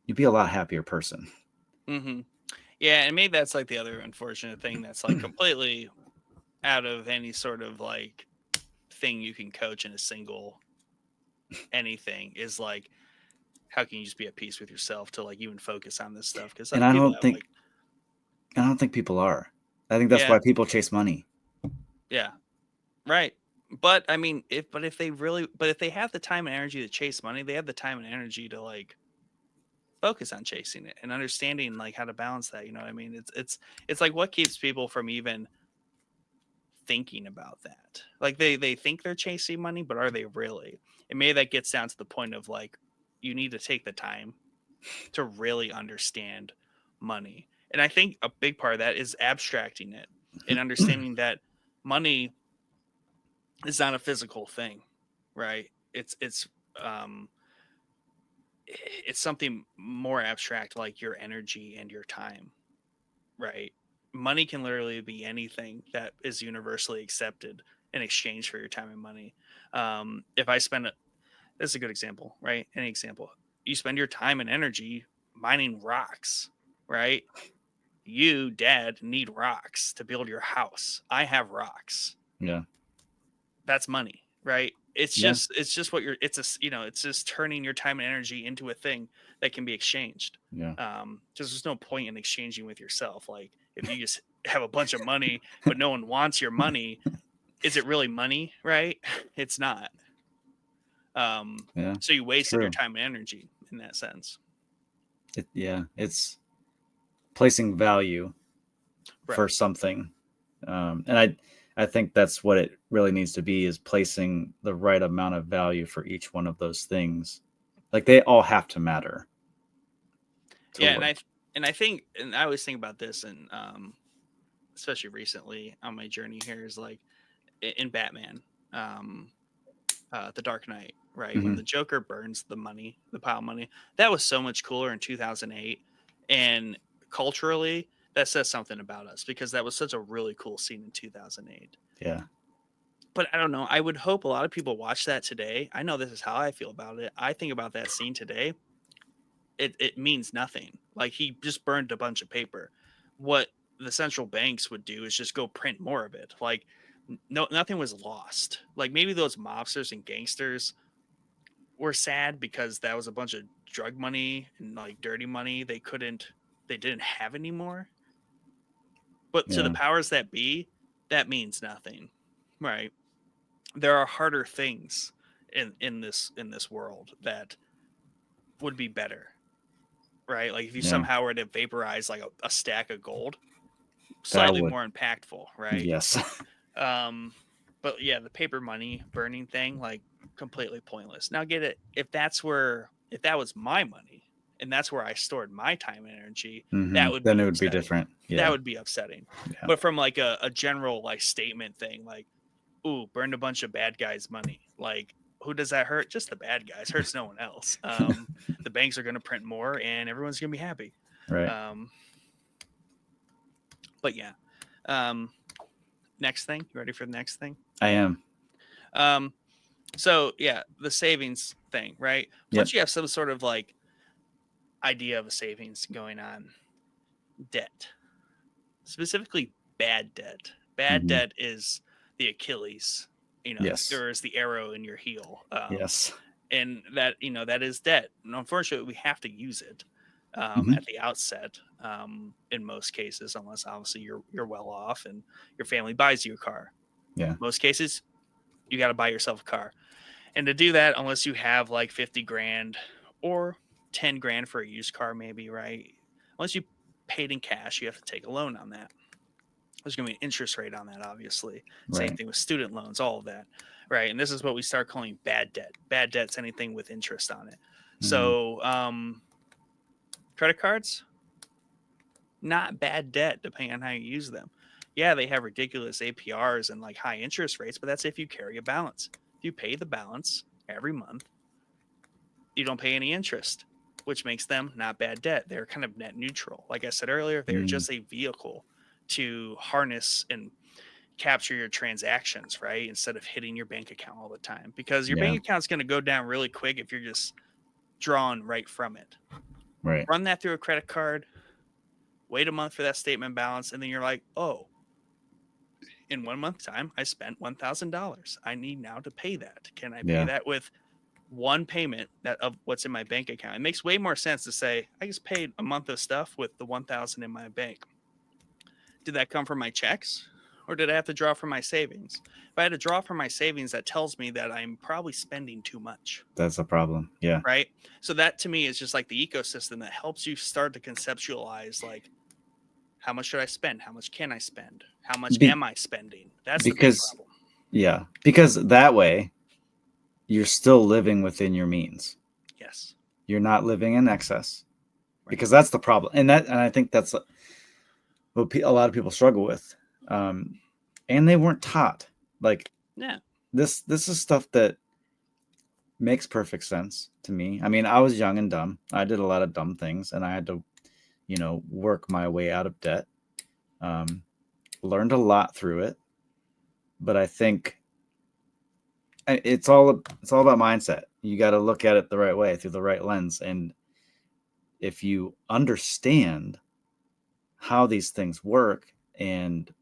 you'd be a lot happier person. Hmm. Yeah, and maybe that's like the other unfortunate thing that's like completely out of any sort of like thing you can coach in a single anything is like, how can you just be at peace with yourself to like even focus on this stuff? Because And people have like, I don't think people are. I think that's yeah, why people chase money. yeah, right. But I mean, if they have the time and energy to chase money, they have the time and energy to like focus on chasing it and understanding like how to balance that. You know what I mean? It's like what keeps people from even thinking about that. Like they think they're chasing money, but are they really? And maybe that gets down to the point of like, you need to take the time to really understand money. And I think a big part of that is abstracting it and understanding that money is not a physical thing, right? Um it's something more abstract, like your energy and your time, right? Money can literally be anything that is universally accepted in exchange for your time and money. If I spend it, this is a good example, right? Any example, you spend your time and energy mining rocks, right? You, dad, need rocks to build your house. I have rocks. Yeah. That's money, right? It's Yeah. just it's just what you're it's a it's just turning your time and energy into a thing that can be exchanged. Yeah. Because there's no point in exchanging with yourself. Like if you just have a bunch of money but no one wants your money, is it really money, right? It's not. Yeah. So you It's wasted your true. time and energy in that sense. Yeah. It's placing value for Right. something. And I think that's what it really needs to be, is placing the right amount of value for each one of those things. Like they all have to matter to Yeah, and work. I think, and I always think about this, and especially recently on my journey here, is like in Batman, um, the Dark Knight, right? When Hmm. the Joker burns the money, the pile of money, that was so much cooler in 2008, and culturally, that says something about us because that was such a really cool scene in 2008. Yeah. But I don't know. I would hope a lot of people watch that today. I know this is how I feel about it. I think about that scene today. It means nothing. Like he just burned a bunch of paper. What the central banks would do is just go print more of it. Like no, nothing was lost. Like maybe those mobsters and gangsters were sad because that was a bunch of drug money and like dirty money they didn't have anymore. But to the Yeah. powers that be, that means nothing. Right? There are harder things in this world that would be better, right? Like if you Yeah. somehow were to vaporize like a stack of gold, That slightly would. more impactful, right? Yes. Um, But yeah, the paper money burning thing, like, completely pointless. Now, get it, if that was my money and that's where I stored my time and energy, that would Then be it would be upsetting. different. That Yeah. would be upsetting. Yeah. But from like a general like statement thing, like, ooh, burned a bunch of bad guys' money. Like, who does that hurt? Just the bad guys. Hurts no one else. The banks are going to print more, and everyone's going to be happy. Right. But yeah. Um, next thing. You ready for the next thing? I am. So yeah, the savings thing, right? Yep. Once you have some sort of like idea of a savings going on, debt, specifically bad debt. Bad debt is the Achilles, Yes. or is the arrow in your heel. Yes. And that, that is debt. And unfortunately, we have to use it at the outset in most cases, unless obviously you're well off and your family buys you a car. Yeah. Most cases, you got to buy yourself a car. And to do that, unless you have like 50 grand or 10 grand for a used car, maybe, right? Unless you paid in cash, you have to take a loan on that. There's going to be an interest rate on that, obviously. Same Right. thing with student loans, all of that, right? And this is what we start calling bad debt. Bad debt's anything with interest on it. So, credit cards, not bad debt, depending on how you use them. Yeah, they have ridiculous APRs and like high interest rates, but that's if you carry a balance. If you pay the balance every month, you don't pay any interest, which makes them not bad debt. They're kind of net neutral. Like I said earlier, they're just a vehicle to harness and capture your transactions, right? Instead of hitting your bank account all the time, because your bank account's going to go down really quick if you're just drawing right from it. Right. Run that through a credit card, wait a month for that statement balance, and then you're like, oh, in 1 month time, I spent $1,000. I need now to pay that. Can I pay that with one payment that of what's in my bank account? It makes way more sense to say, I just paid a month of stuff with the 1,000 in my bank. Did that come from my checks, or did I have to draw from my savings? If I had to draw from my savings, that tells me that I'm probably spending too much. That's a problem. Yeah. Right. So that to me is just like the ecosystem that helps you start to conceptualize, like, how much should I spend? How much can I spend? How much am I spending? That's the big problem. Yeah. Because that way you're still living within your means. Yes. You're not living in excess. Right. Because that's the problem. And I think that's what a lot of people struggle with. And they weren't taught. Like, this is stuff that makes perfect sense to me. I mean, I was young and dumb. I did a lot of dumb things, and I had to, work my way out of debt. Learned a lot through it, but I think it's all about mindset. You got to look at it the right way, through the right lens. And if you understand how these things work and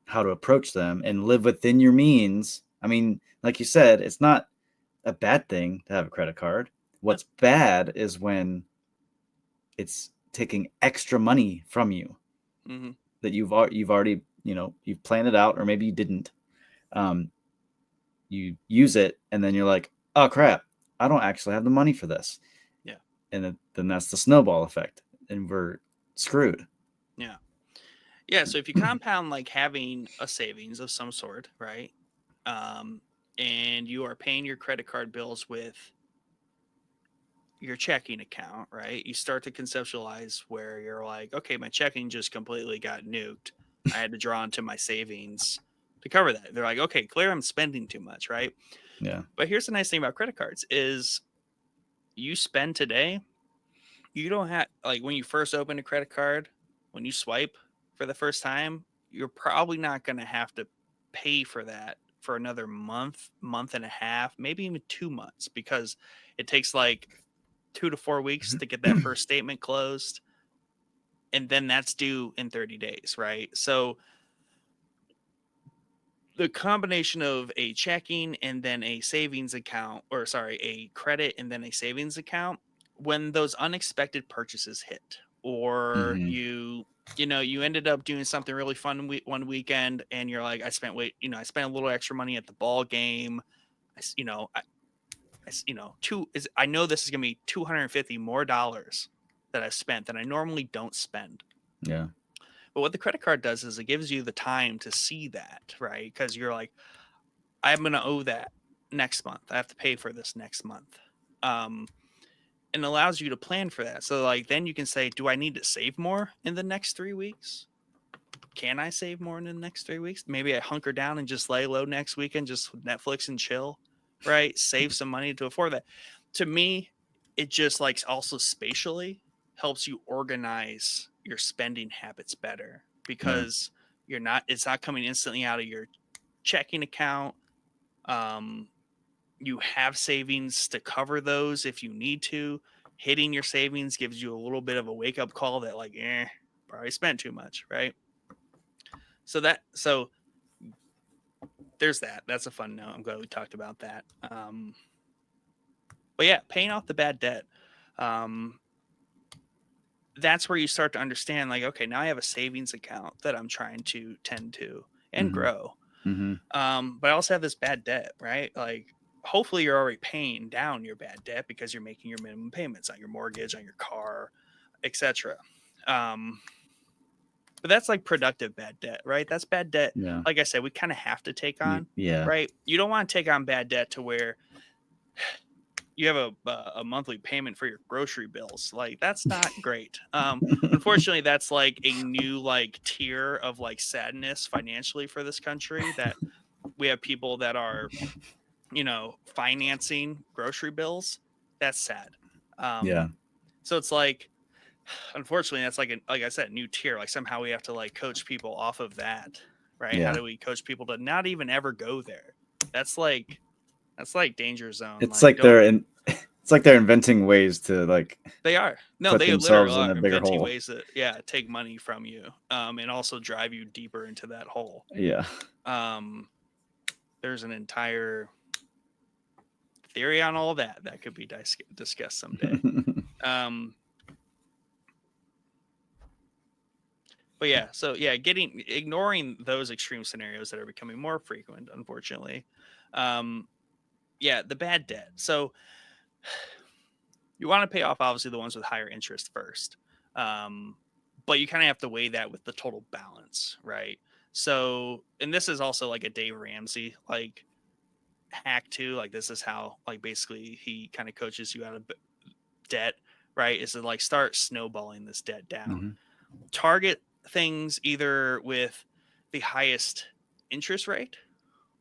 how to approach them and live within your means, I mean, like you said, it's not a bad thing to have a credit card. What's bad is when it's taking extra money from you that you've already, you've planned it out, or maybe you didn't. You use it, and then you're like, oh crap, I don't actually have the money for this. Yeah. And then that's the snowball effect, and we're screwed. Yeah. Yeah. So if you compound like having a savings of some sort, right? And you are paying your credit card bills with your checking account, right? You start to conceptualize where you're like, okay, my checking just completely got nuked. I had to draw into my savings to cover that. They're like, okay, clear, I'm spending too much, right? Yeah. But here's the nice thing about credit cards is you spend today, you don't have, like, when you first open a credit card, when you swipe for the first time, you're probably not going to have to pay for that for another month and a half, maybe even 2 months, because it takes like 2 to 4 weeks to get that first statement closed. And then that's due in 30 days, right? So the combination of a checking and then a savings account, or sorry, a credit and then a savings account, when those unexpected purchases hit, or you ended up doing something really fun one weekend, and you're like, I spent a little extra money at the ball game. I know this is going to be $250 more that I've spent that I normally don't spend. Yeah. But what the credit card does is it gives you the time to see that, right? Because you're like, I'm going to owe that next month. I have to pay for this next month. And allows you to plan for that. So like then you can say, do I need to save more in the next 3 weeks? Can I save more in the next 3 weeks? Maybe I hunker down and just lay low next weekend, just Netflix and chill, right? Save some money to afford that. To me, it just like also spatially helps you organize your spending habits better because it's not coming instantly out of your checking account. You have savings to cover those if you need to. Hitting your savings gives you a little bit of a wake up call that like, probably spent too much, right? So there's that. That's a fun note. I'm glad we talked about that. But yeah, paying off the bad debt. That's where you start to understand like, okay, now I have a savings account that I'm trying to tend to and grow. But I also have this bad debt, right? Like hopefully you're already paying down your bad debt because you're making your minimum payments on your mortgage, on your car, etc. But that's like productive bad debt, right? That's bad debt. Yeah. Like I said, we kind of have to take on, Yeah. right? You don't want to take on bad debt to where you have a monthly payment for your grocery bills. Like that's not great. Unfortunately, that's like a new like tier of like sadness financially for this country that we have people that are, financing grocery bills. That's sad. Yeah. So it's like, unfortunately, that's like I said, new tier. Like somehow we have to like coach people off of that, right? How Yeah. do we coach people to not even ever go there? That's like danger zone. It's Like like don't. it's like they're inventing ways to like They are. No, put they literally themselves in are a bigger inventing hole. ways to take money from you, and also drive you deeper into that hole. Yeah. There's an entire theory on all that could be discussed someday. But yeah, so yeah, ignoring those extreme scenarios that are becoming more frequent, unfortunately. Yeah, the bad debt. So you want to pay off obviously the ones with higher interest first. But you kind of have to weigh that with the total balance, right? So, and this is also like a Dave Ramsey like hack too. Like this is how like basically he kind of coaches you out of debt, right? Is to like start snowballing this debt down. Target things either with the highest interest rate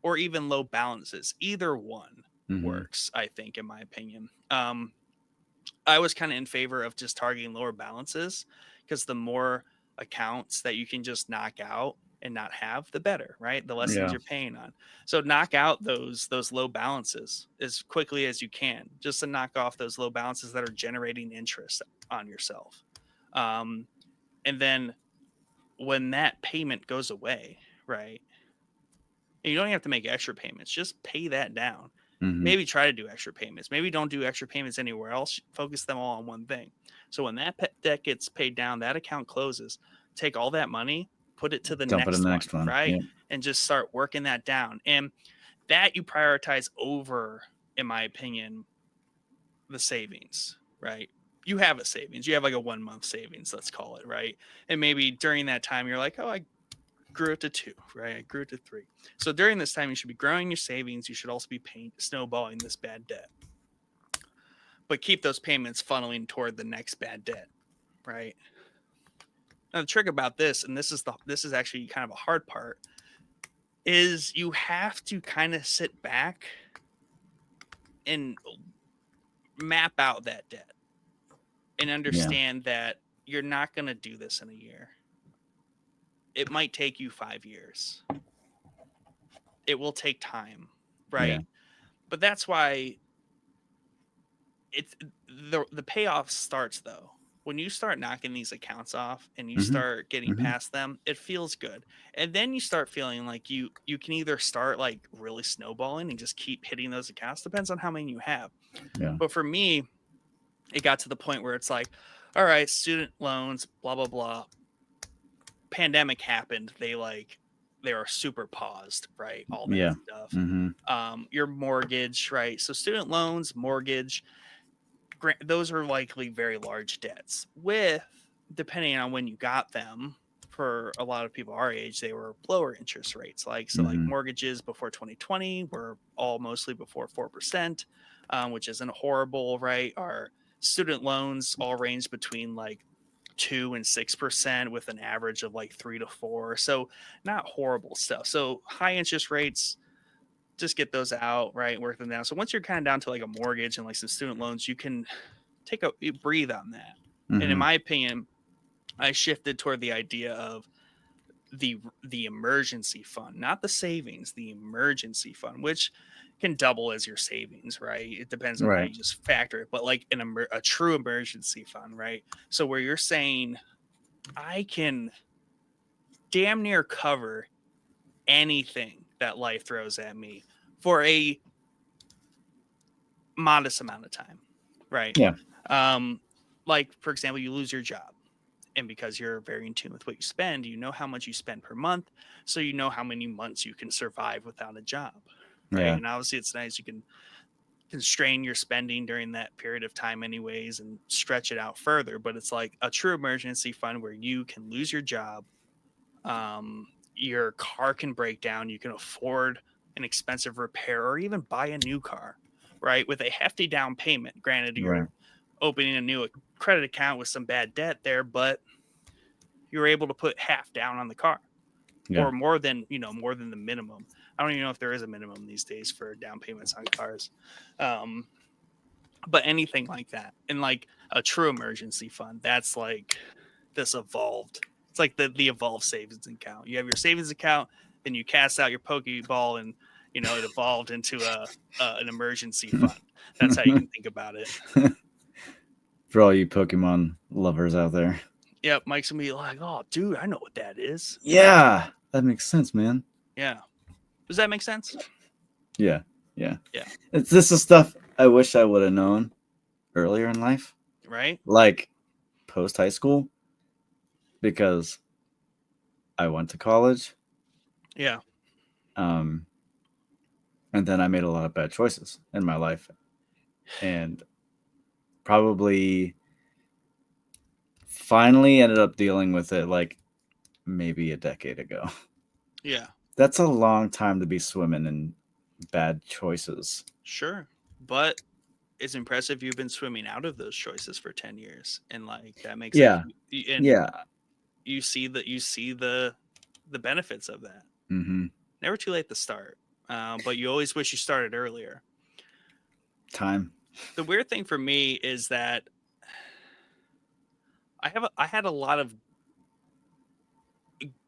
or even low balances. Either one works, I think, in my opinion. I was kind of in favor of just targeting lower balances because the more accounts that you can just knock out and not have, the better, right? The less things Yeah. you're paying on. So knock out those low balances as quickly as you can, just to knock off those low balances that are generating interest on yourself. And then when that payment goes away, right? And you don't have to make extra payments, just pay that down. Maybe try to do extra payments. Maybe don't do extra payments anywhere else. Focus them all on one thing. So when that debt gets paid down, that account closes. Take all that money, put it to the Dump it in next the one, next one. right? Yeah. And just start working that down. And that you prioritize over, in my opinion, the savings, right? You have a savings. You have like a 1 month savings, let's call it, right? And maybe during that time, you're like, oh, I grew it to 2, right? I grew it to 3. So during this time, you should be growing your savings. You should also be snowballing this bad debt, but keep those payments funneling toward the next bad debt, right? Now the trick about this, and this is actually kind of a hard part, is you have to kind of sit back and map out that debt and understand that you're not going to do this in a year. It might take you 5 years. It will take time, right? Yeah. But that's why it's the payoff starts though. When you start knocking these accounts off and you start getting past them, it feels good. And then you start feeling like you can either start like really snowballing and just keep hitting those accounts. Depends on how many you have. Yeah. But for me, it got to the point where it's like, all right, student loans, blah, blah, blah. Pandemic happened. They are super paused, right? All that stuff. Your mortgage, right? So student loans, mortgage, those are likely very large debts with, depending on when you got them, for a lot of people our age, they were lower interest rates. Like, so like Hmm. mortgages before 2020 were all mostly before 4%, which isn't horrible, right? Our student loans all ranged between like 2 and 6% with an average of like 3 to 4. So not horrible stuff. So high interest rates, just get those out, right? Work them down. So once you're kind of down to like a mortgage and like some student loans, you can you breathe on that. And in Hmm. my opinion, I shifted toward the idea of the emergency fund, not the savings, the emergency fund, which can double as your savings, right? It depends on how Right. you just factor it, but like a true emergency fund, right? So where you're saying I can damn near cover anything that life throws at me for a modest amount of time, right? Yeah. Um, like for example, you lose your job, and because you're very in tune with what you spend, you know how much you spend per month, so you know how many months you can survive without a job, right? Yeah. And obviously, it's nice you can constrain your spending during that period of time, anyways, and stretch it out further. But it's like a true emergency fund where you can lose your job, your car can break down, you can afford an expensive repair or even buy a new car, right? With a hefty down payment. Granted, Right. you're opening a new credit account with some bad debt there, but you're able to put half down on the car Yeah. or more than, more than the minimum. I don't even know if there is a minimum these days for down payments on cars. Um, but anything like that. And like a true emergency fund, that's like this evolved. It's like the evolved savings account. You have your savings account, then you cast out your Pokeball, and it evolved into an emergency fund. That's how you can think about it. For all you Pokemon lovers out there. Yep, Mike's gonna be like, "Oh, dude, I know what that is." Yeah, that makes sense, man. Yeah, does that make sense? Yeah. Yeah. Yeah, This is stuff I wish I would have known earlier in life, right. like post high school, because I went to college, Yeah, and then I made a lot of bad choices in my life, and probably finally ended up dealing with it like maybe a decade ago. yeah, That's a long time to be swimming in bad choices. sure. But it's impressive you've been swimming out of those choices for 10 years, and like that makes Yeah. and Yeah. you see the benefits of that. Mm-hmm. Never too late to start, but you always wish you started earlier. Time. The weird thing for me is that I had a lot of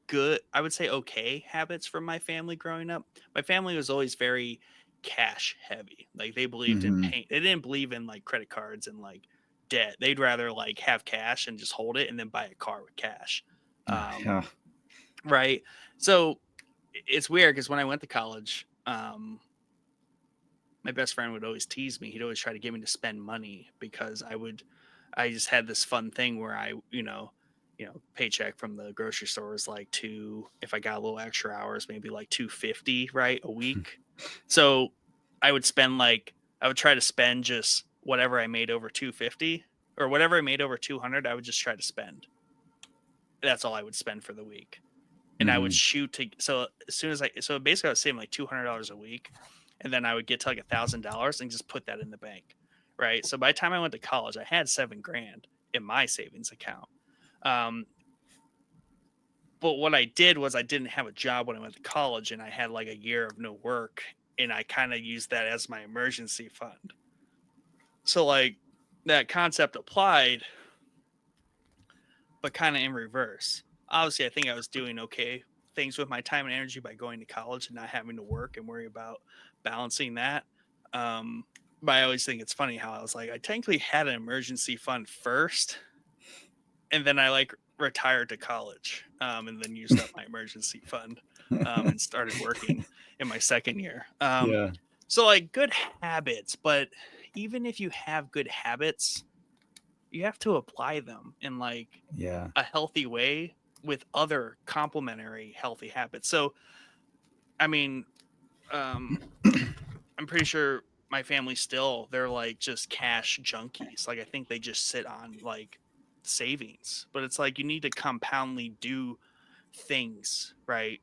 good, I would say okay habits from my family growing up. My family was always very cash heavy. Like they believed in Mm-hmm. paint. They didn't believe in like credit cards and like debt. They'd rather like have cash and just hold it and then buy a car with cash. Yeah. Right. So it's weird because when I went to college, my best friend would always tease me. He'd always try to get me to spend money because I just had this fun thing where paycheck from the grocery store was like if I got a little extra hours, maybe like 250, right, a week. So I would try to spend just whatever I made over 250 or whatever I made over 200. I would just try to spend. That's all I would spend for the week. And I would Mm-hmm. shoot to, so as soon as so basically I was saving like $200 a week, and then I would get to like $1,000 and just put that in the bank, right? So by the time I went to college, I had 7 grand in my savings account. Um, but what I did was I didn't have a job when I went to college, and I had like a year of no work, and I kind of used that as my emergency fund. So like that concept applied, but kind of in reverse. Obviously, I think I was doing okay things with my time and energy by going to college and not having to work and worry about balancing that. Um, but I always think it's funny how I was like, I technically had an emergency fund first, and then I like retired to college, and then used up my emergency fund, and started working in my second year. Yeah. So like good habits, but even if you have good habits, you have to apply them in like Yeah. a healthy way with other complementary healthy habits. So, I mean, um, I'm pretty sure my family still, they're like just cash junkies. Like, I think they just sit on like savings, but it's like you need to compoundly do. things, right,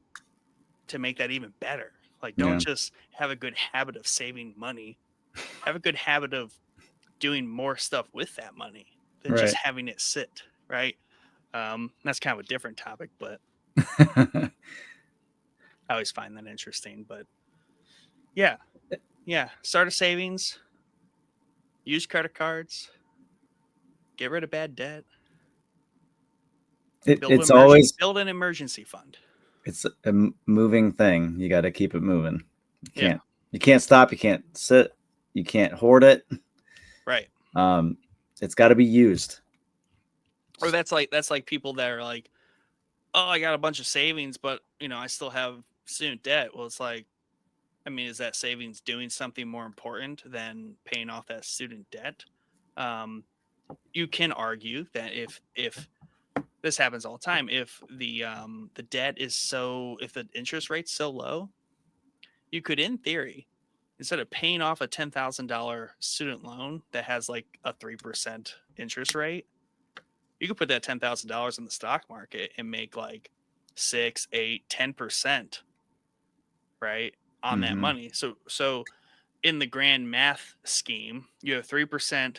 to make that even better. Like, don't Yeah. just have a good habit of saving money. Have a good habit of doing more stuff with that money than just Right. having it sit, right? That's kind of a different topic, but I always find that interesting. But yeah, yeah, start a savings, use credit cards, get rid of bad debt, It's always build an emergency fund. it's a moving thing. You got to keep it moving. You Yeah, can't stop. You can't sit. You can't hoard it. right. Um, it's got to be used. Or that's like people that are like, oh, I got a bunch of savings, but I still have student debt. Well, it's like, I mean, is that savings doing something more important than paying off that student debt? Um, you can argue that if this happens all the time, if the debt is if the interest rate's so low, you could, in theory, instead of paying off a $10,000 student loan that has like a 3% interest rate, you could put that $10,000 in the stock market and make like 6, 8, 10%, right, on that Mm-hmm. money. So in the grand math scheme, you have 3%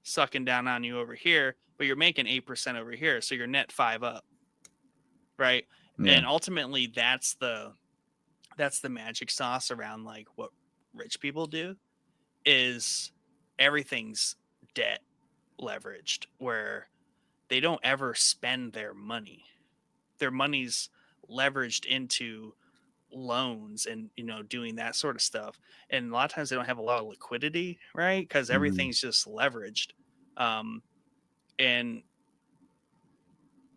sucking down on you over here, but you're making 8% over here, so you're net 5 up, right? Yeah. And ultimately, that's the magic sauce around like what rich people do is everything's debt leveraged, where they don't ever spend their money. Their money's leveraged into loans and doing that sort of stuff, and a lot of times they don't have a lot of liquidity, right, because Mm-hmm. everything's just leveraged. And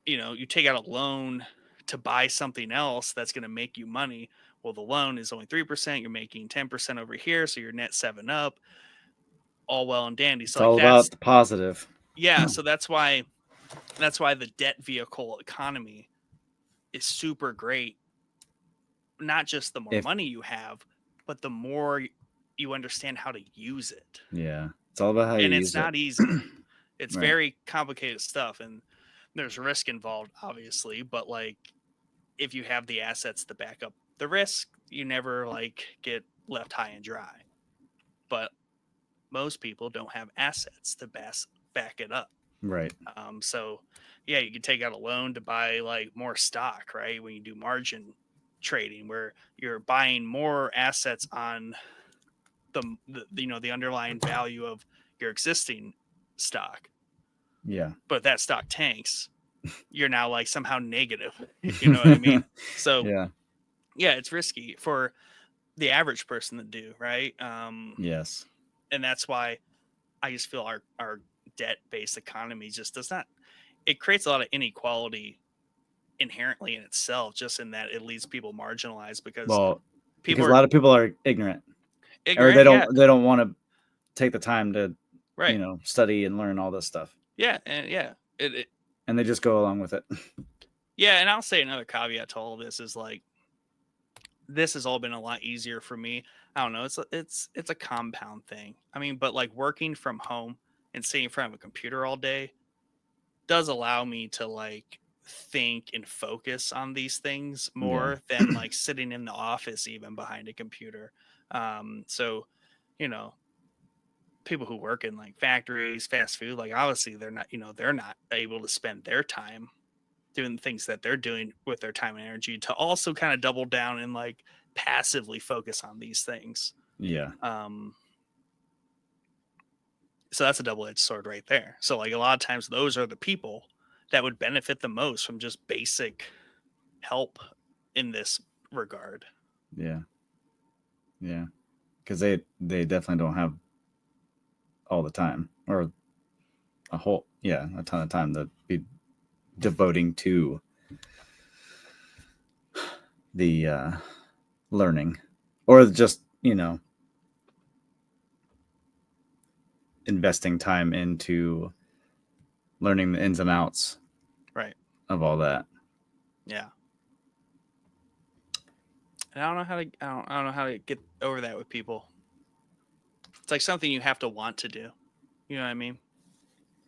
you take out a loan to buy something else that's going to make you money. Well, the loan is only 3%, you're making 10% over here, so you're net 7 up, all well and dandy. It's So like all about that's the positive. yeah, so that's why the debt vehicle economy is super great. Not just the more If money you have, but the more you understand how to use it. Yeah, it's all about how you And it's use it. not easy. It's Right. very complicated stuff, and there's risk involved, obviously, but like if you have the assets to back up the risk, you never like get left high and dry. But most people don't have assets to back it up. Right. So yeah, you can take out a loan to buy like more stock, right? When you do margin trading, where you're buying more assets on the underlying value of your existing stock, Yeah. but that stock tanks, you're now like somehow negative. You know what I mean? So Yeah. yeah, it's risky for the average person to do, right? Yes. And that's why I just feel our debt based economy just does not. It creates a lot of inequality inherently in itself, just in that it leaves people marginalized because Well, people because a are lot of people are ignorant, or ignorant. Yeah, they don't want to take the time to right. study and learn all this stuff, Yeah, and yeah, and they just go along with it. yeah. And I'll say another caveat to all of this is like this has all been a lot easier for me. I don't know. It's a compound thing. I mean, but like working from home and sitting in front of a computer all day does allow me to like think and focus on these things Yeah. more than like sitting in the office even behind a computer. So you know people who work in like factories, fast food, like obviously they're not able to spend their time doing the things that they're doing with their time and energy to also kind of double down and like passively focus on these things. Yeah. um so that's a double-edged sword right there. So like a lot of times those are the people that would benefit the most from just basic help in this regard. Yeah. Yeah. Because they definitely don't have all the time, or a ton of time to be devoting to the learning, or just investing time into learning the ins and outs Right. of all that. Yeah. And I don't know how to I don't know how to get over that with people. It's like something you have to want to do. You know what I mean?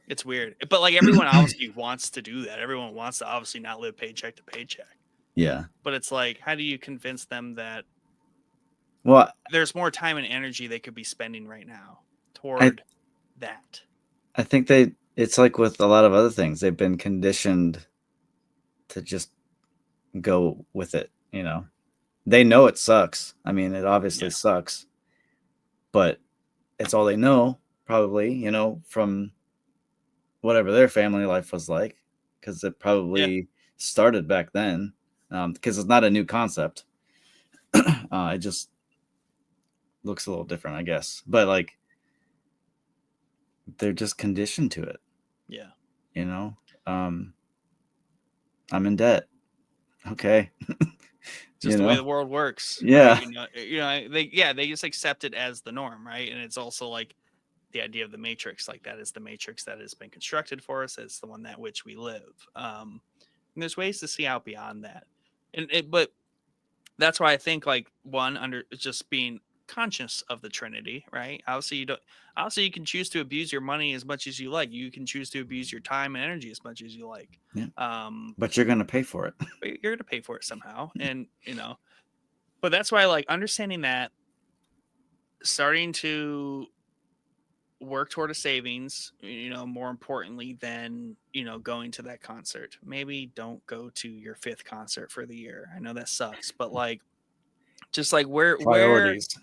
It's weird. But like everyone obviously wants to do that. Everyone wants to obviously not live paycheck to paycheck. Yeah. But it's like, how do you convince them that Well, there's more time and energy they could be spending right now I toward that? I think it's like with a lot of other things. They've been conditioned to just go with it, you know. They know it sucks. I mean, it obviously sucks, but it's all they know, probably, you know, from whatever their family life was like, because it probably started back then, because it's not a new concept. It just looks a little different, I guess. But like, they're just conditioned to it. Yeah. You know, I'm in debt. Okay. Just the way the world works, Yeah. right? They just accept it as the norm, right? And it's also like the idea of the matrix, like that is the matrix that has been constructed for us. It's the one that which we live. And there's ways to see out beyond that, but that's why I think like one under just being conscious of the Trinity, right? Obviously, you don't. Obviously, you can choose to abuse your money as much as you like. You can choose to abuse your time and energy as much as you like. Yeah. Um, But you're gonna pay for it. but you're gonna pay for it somehow, and But that's why, like, understanding that, starting to work toward a savings, more importantly than, going to that concert. Maybe don't go to your fifth concert for the year. I know that sucks, but like, just like Priorities.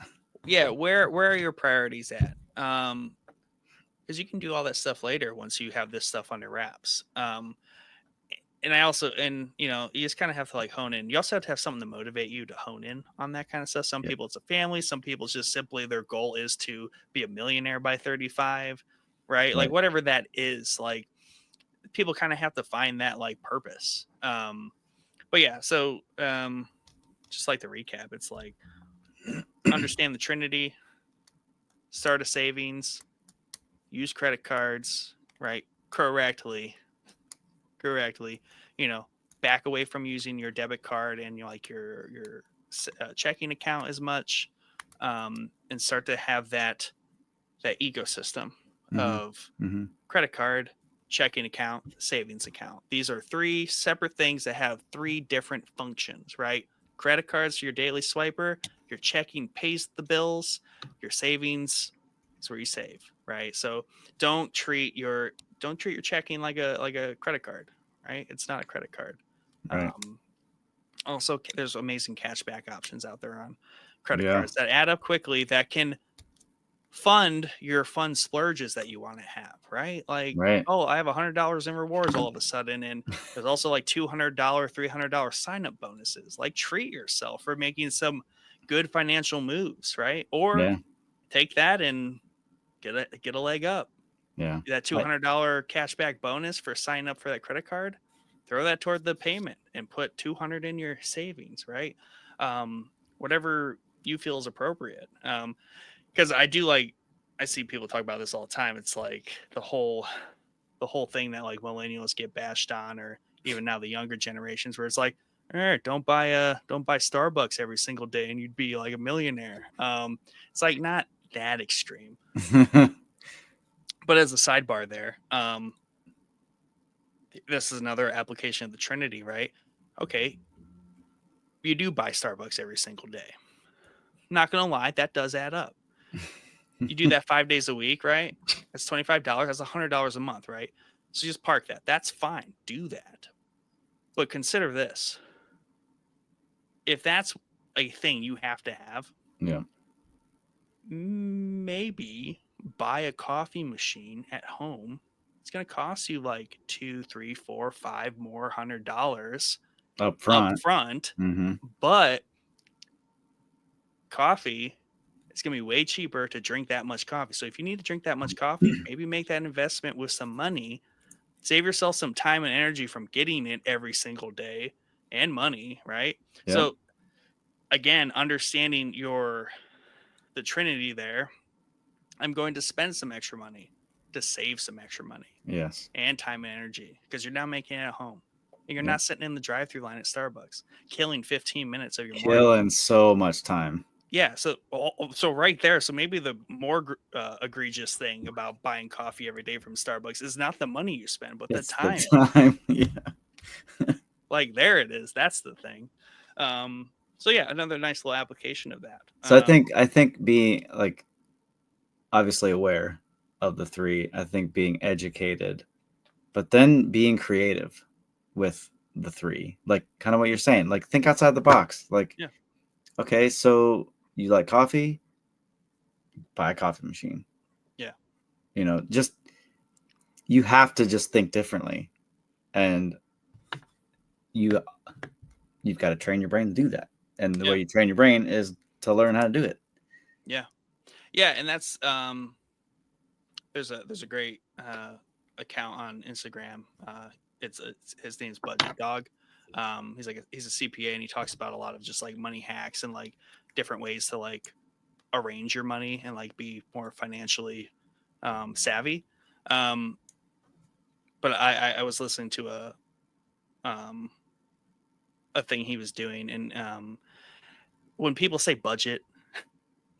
where are your priorities at? Because you can do all that stuff later once you have this stuff under wraps. And I also, you just kind of have to like hone in. You also have to have something to motivate you to hone in on that kind of stuff. Some people it's a family, some people it's just simply their goal is to be a millionaire by 35, right? Like whatever that is, like people kind of have to find that like purpose. But yeah, so just like the recap, it's like understand the Trinity, start a savings, use credit cards, right? Correctly, back away from using your debit card and your checking account as much, and start to have that ecosystem of credit card, checking account, savings account. These are three separate things that have three different functions, right? Credit cards, your daily swiper, your checking pays the bills, your savings is where you save, right? So don't treat your checking like a credit card, right? It's not a credit card. Right. Also, there's amazing cashback options out there on credit cards that add up quickly that can fund your fun splurges that you want to have, right? Like, oh, I have $100 in rewards all of a sudden, and there's also like $200, $300 sign up bonuses. Like, treat yourself for making some good financial moves, right? Or take that and get a leg up. Yeah, that $200 cashback bonus for signing up for that credit card. Throw that toward the payment and put $200 in your savings, right? Whatever you feel is appropriate. Because I see people talk about this all the time. It's like the whole thing that like millennials get bashed on, or even now the younger generations, where it's like, all right, don't buy Starbucks every single day and you'd be like a millionaire. It's like not that extreme. But as a sidebar there, this is another application of the Trinity, right? Okay, you do buy Starbucks every single day. Not gonna lie, that does add up. You do that 5 days a week, right? That's $25. That's $100 a month, right? So just park that. That's fine. Do that. But consider this: if that's a thing you have to have, maybe buy a coffee machine at home. It's going to cost you like $2, $3, $4, $5 more $100 up front. But coffee, it's going to be way cheaper to drink that much coffee. So if you need to drink that much coffee, maybe make that investment with some money. Save yourself some time and energy from getting it every single day, and money, right? So again, understanding the Trinity there, I'm going to spend some extra money to save some extra money. Yes. And time and energy, because you're now making it at home. And you're not sitting in the drive-through line at Starbucks, killing 15 minutes of your morning. Killing so much time. Yeah, so right there, so maybe the more egregious thing about buying coffee every day from Starbucks is not the money you spend, but the It's the time. time. Yeah. Like there it is. That's the thing. So yeah, another nice little application of that. So I think being like obviously aware of the three, I think being educated, but then being creative with the three, like kind of what you're saying, like think outside the box. Like, Yeah, okay, so you like coffee, buy a coffee machine. yeah, Just you have to just think differently, and you you've got to train your brain to do that. And the yeah, way you train your brain is to learn how to do it. yeah, yeah. And that's there's a great account on Instagram. It's his name's Budget Dog. He's a CPA and he talks about a lot of just like money hacks and like different ways to like arrange your money and like be more financially savvy. Um, but I was listening to um, a thing he was doing, and when people say budget,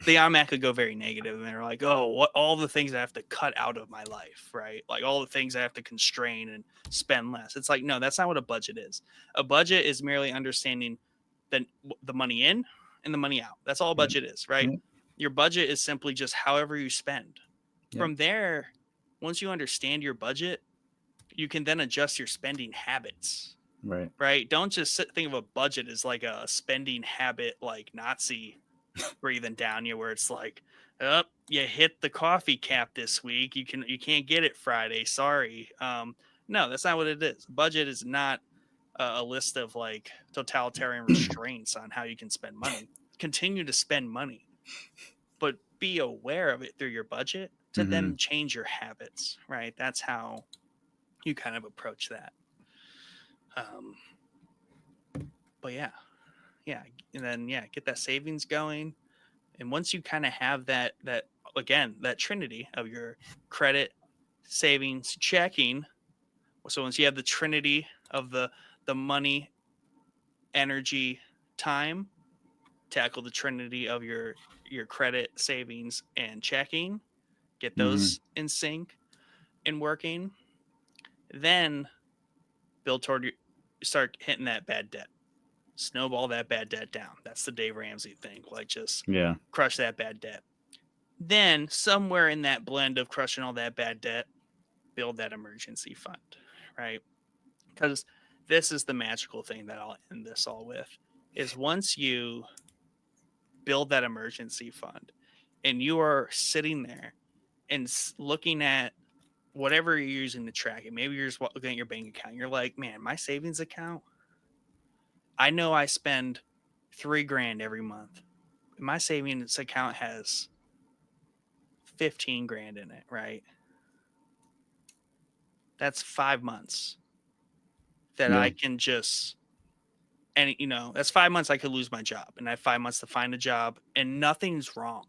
they automatically go very negative, and they're like, "Oh, what all the things I have to cut out of my life, right? Like all the things I have to constrain and spend less." It's like, no, that's not what a budget is. A budget is merely understanding the money in and the money out. That's all a Yep. budget is, right? Yep. Your budget is simply just however you spend. Yep. From there, once you understand your budget, you can then adjust your spending habits, Right. right? Don't just think of a budget as like a spending habit, like Nazi breathing down you, where it's like, oh, you hit the coffee cap this week. You can't get it Friday. Sorry. No, that's not what it is. Budget is not a list of like totalitarian restraints on how you can spend money. Continue to spend money, but be aware of it through your budget to Mm-hmm. then change your habits, right? That's how you kind of approach that. Um, but yeah, and then yeah, get that savings going. And once you kind of have that again, that trinity of your credit, savings, checking. So once you have the trinity of the money, energy, time, tackle the trinity of your credit, savings, and checking. Get Mm-hmm. those in sync and working. Then build toward your start hitting that bad debt. Snowball that bad debt down. That's the Dave Ramsey thing. Like just Yeah. crush that bad debt. Then somewhere in that blend of crushing all that bad debt, build that emergency fund, right? Because this is the magical thing that I'll end this all with is once you build that emergency fund and you are sitting there and looking at whatever you're using to track it, maybe you're just looking at your bank account. You're like, man, my savings account, I know I spend 3 grand every month. My savings account has 15 grand in it, right? That's 5 months that Yeah. I can just, and that's 5 months I could lose my job, and I have 5 months to find a job, and nothing's wrong.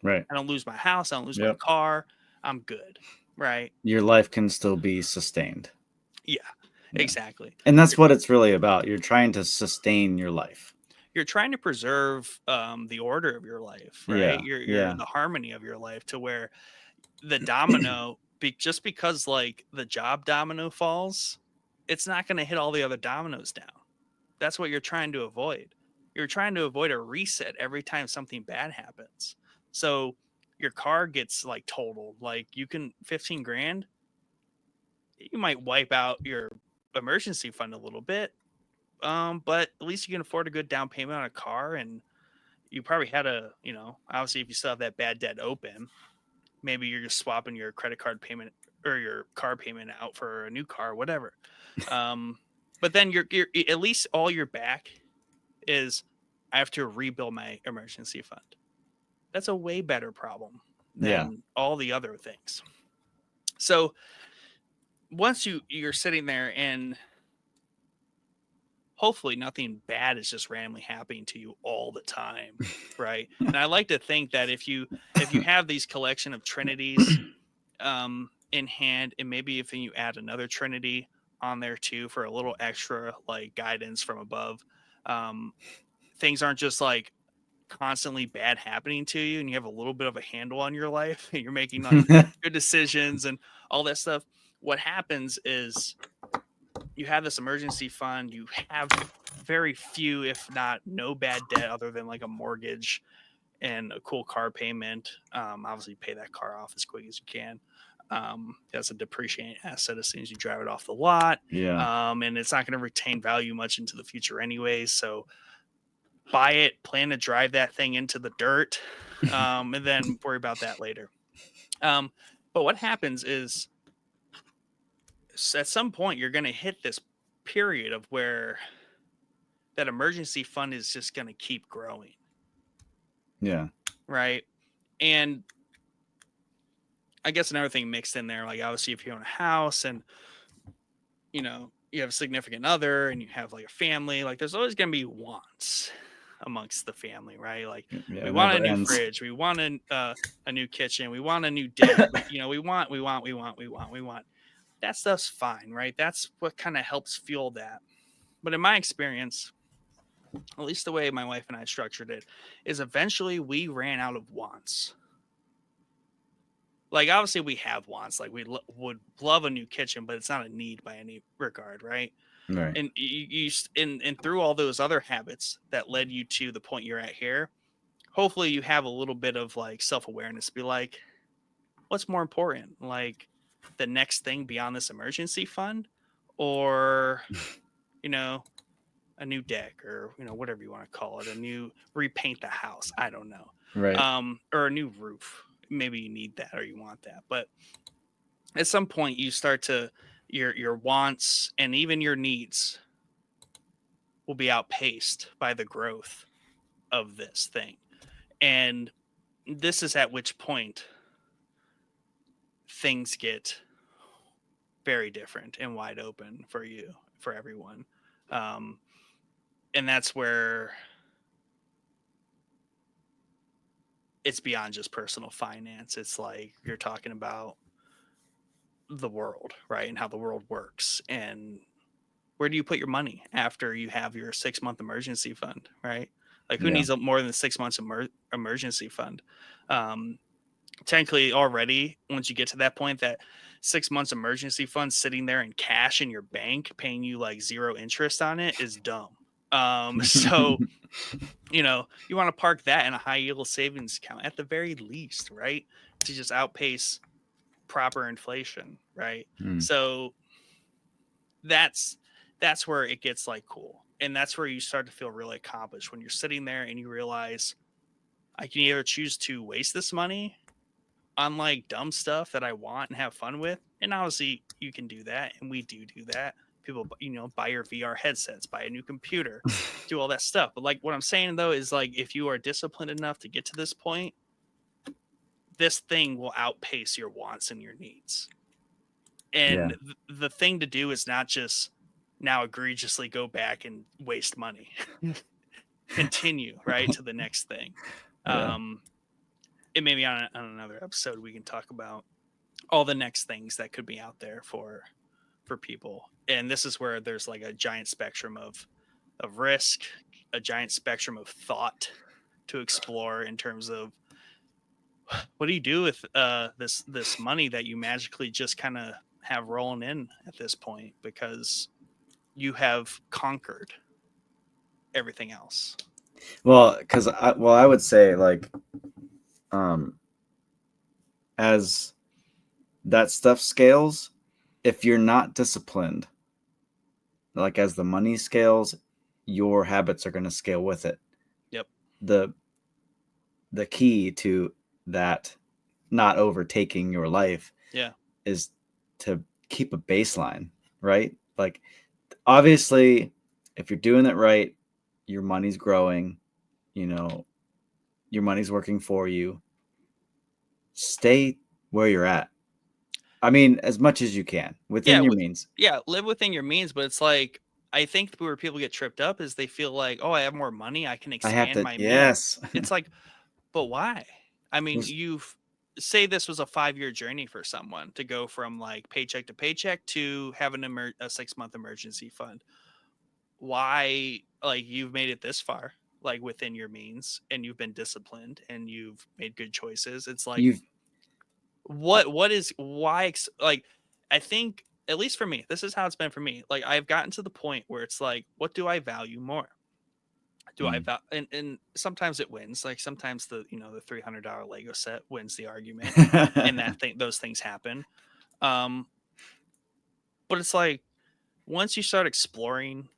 Right. I don't lose my house, I don't lose my Yep. car, I'm good, right? Your life can still be sustained. Yeah, Yeah. exactly. And that's what it's really about. You're trying to sustain your life. You're trying to preserve the order of your life, right? Yeah. You're Yeah. the harmony of your life to where the domino, just because like the job domino falls, it's not going to hit all the other dominoes down. That's what you're trying to avoid. You're trying to avoid a reset every time something bad happens. So your car gets like totaled, like you can 15 grand, you might wipe out your emergency fund a little bit. But at least you can afford a good down payment on a car, and you probably had obviously if you still have that bad debt open, maybe you're just swapping your credit card payment or your car payment out for a new car, whatever. Um, but then you're at least all you're back is I have to rebuild my emergency fund. That's a way better problem Yeah. than all the other things. So once you're sitting there and hopefully nothing bad is just randomly happening to you all the time, right? And I like to think that if you have these collection of trinities in hand, and maybe if you add another trinity on there too for a little extra like guidance from above, um, things aren't just like constantly bad happening to you and you have a little bit of a handle on your life and you're making like good decisions and all that stuff, what happens is you have this emergency fund, you have very few, if not no bad debt other than like a mortgage and a cool car payment. Obviously pay that car off as quick as you can. That's a depreciating asset as soon as you drive it off the lot. Yeah. And it's not going to retain value much into the future anyway. So buy it, plan to drive that thing into the dirt, and then worry about that later. But what happens is at some point you're going to hit this period of where that emergency fund is just going to keep growing. Yeah. Right. And I guess another thing mixed in there, like obviously if you own a house and you know you have a significant other and you have like a family, like there's always going to be wants amongst the family, right? Like Yeah. we It want a never new ends. fridge, we want a new kitchen, we want a new deck, we want. That stuff's fine, right? That's what kind of helps fuel that. But in my experience, at least the way my wife and I structured it, is eventually we ran out of wants. Like obviously we have wants, like we would love a new kitchen, but it's not a need by any regard, right? Right. And and through all those other habits that led you to the point you're at here, hopefully you have a little bit of like self-awareness, be like, what's more important, like the next thing beyond this emergency fund, or you know a new deck, or whatever you want to call it, a new repaint the house, I don't know, Right. or a new roof. Maybe you need that or you want that, but at some point you start to your wants and even your needs will be outpaced by the growth of this thing. And this is at which point things get very different and wide open for you, for everyone. Um, and that's where it's beyond just personal finance. It's like you're talking about the world, right? And how the world works. And where do you put your money after you have your 6-month emergency fund, right? Like who Yeah. needs more than 6 months emergency fund? Technically already, once you get to that point, that 6 months emergency fund sitting there in cash in your bank paying you like zero interest on it is dumb. So you want to park that in a high yield savings account at the very least, right? To just outpace proper inflation, right? Mm. So that's where it gets like cool. And that's where you start to feel really accomplished when you're sitting there and you realize I can either choose to waste this money on like dumb stuff that I want and have fun with. And obviously you can do that. And we do that. People, buy your VR headsets, buy a new computer, do all that stuff. But like what I'm saying though, is like, if you are disciplined enough to get to this point, this thing will outpace your wants and your needs. And Yeah. the thing to do is not just now egregiously go back and waste money. Continue right to the next thing. Yeah. And maybe on another episode we can talk about all the next things that could be out there for people. And this is where there's like a giant spectrum of risk, a giant spectrum of thought to explore in terms of what do you do with this money that you magically just kind of have rolling in at this point, because you have conquered everything else. Well, I would say like, as that stuff scales, if you're not disciplined, like as the money scales, your habits are going to scale with it. Yep. The key to that not overtaking your life Yeah. is to keep a baseline, right? Like obviously if you're doing it right, your money's growing, your money's working for you. Stay where you're at. I mean, as much as you can within your means. Yeah, live within your means, but it's like I think where people get tripped up is they feel like, oh, I have more money, I can I have expand to, my means. yes. It's like, but why? I mean, There's- say this was a 5-year journey for someone to go from like paycheck to paycheck to having a 6-month emergency fund. Why? Like you've made it this far. like within your means, and you've been disciplined and you've made good choices, it's like, You've what is why like, I think, at least for me, this is how it's been for me. Like, I've gotten to the point where it's like, what do I value more? Do I mm. value, and sometimes it wins. Like, sometimes the, the $300 Lego set wins the argument, and those things happen. Um, but it's like, once you start exploring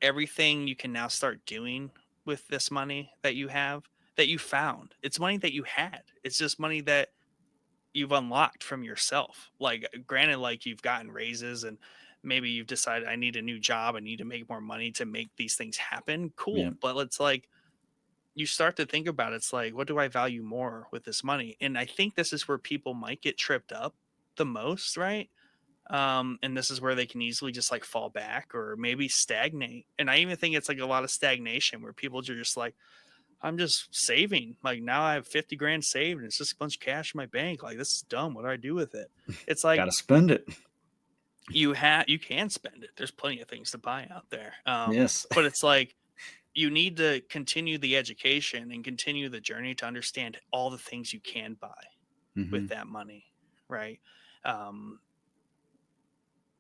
everything you can now start doing with this money that you have, that you found, it's money that you had. It's just money that you've unlocked from yourself. Like, granted, like, you've gotten raises, and maybe you've decided, I need a new job, I need to make more money to make these things happen. Cool. Yeah. But it's like, you start to think about, it's like, what do I value more with this money? And I think this is where people might get tripped up the most, right? And this is where they can easily just like fall back or maybe stagnate. And I even think it's like a lot of stagnation where people are just like, I'm just saving. Like, now I have 50 grand saved and it's just a bunch of cash in my bank. Like, this is dumb. What do I do with it? It's like, Gotta spend it. you can spend it. There's plenty of things to buy out there. Yes. But it's like, you need to continue the education and continue the journey to understand all the things you can buy with that money. Right. Um,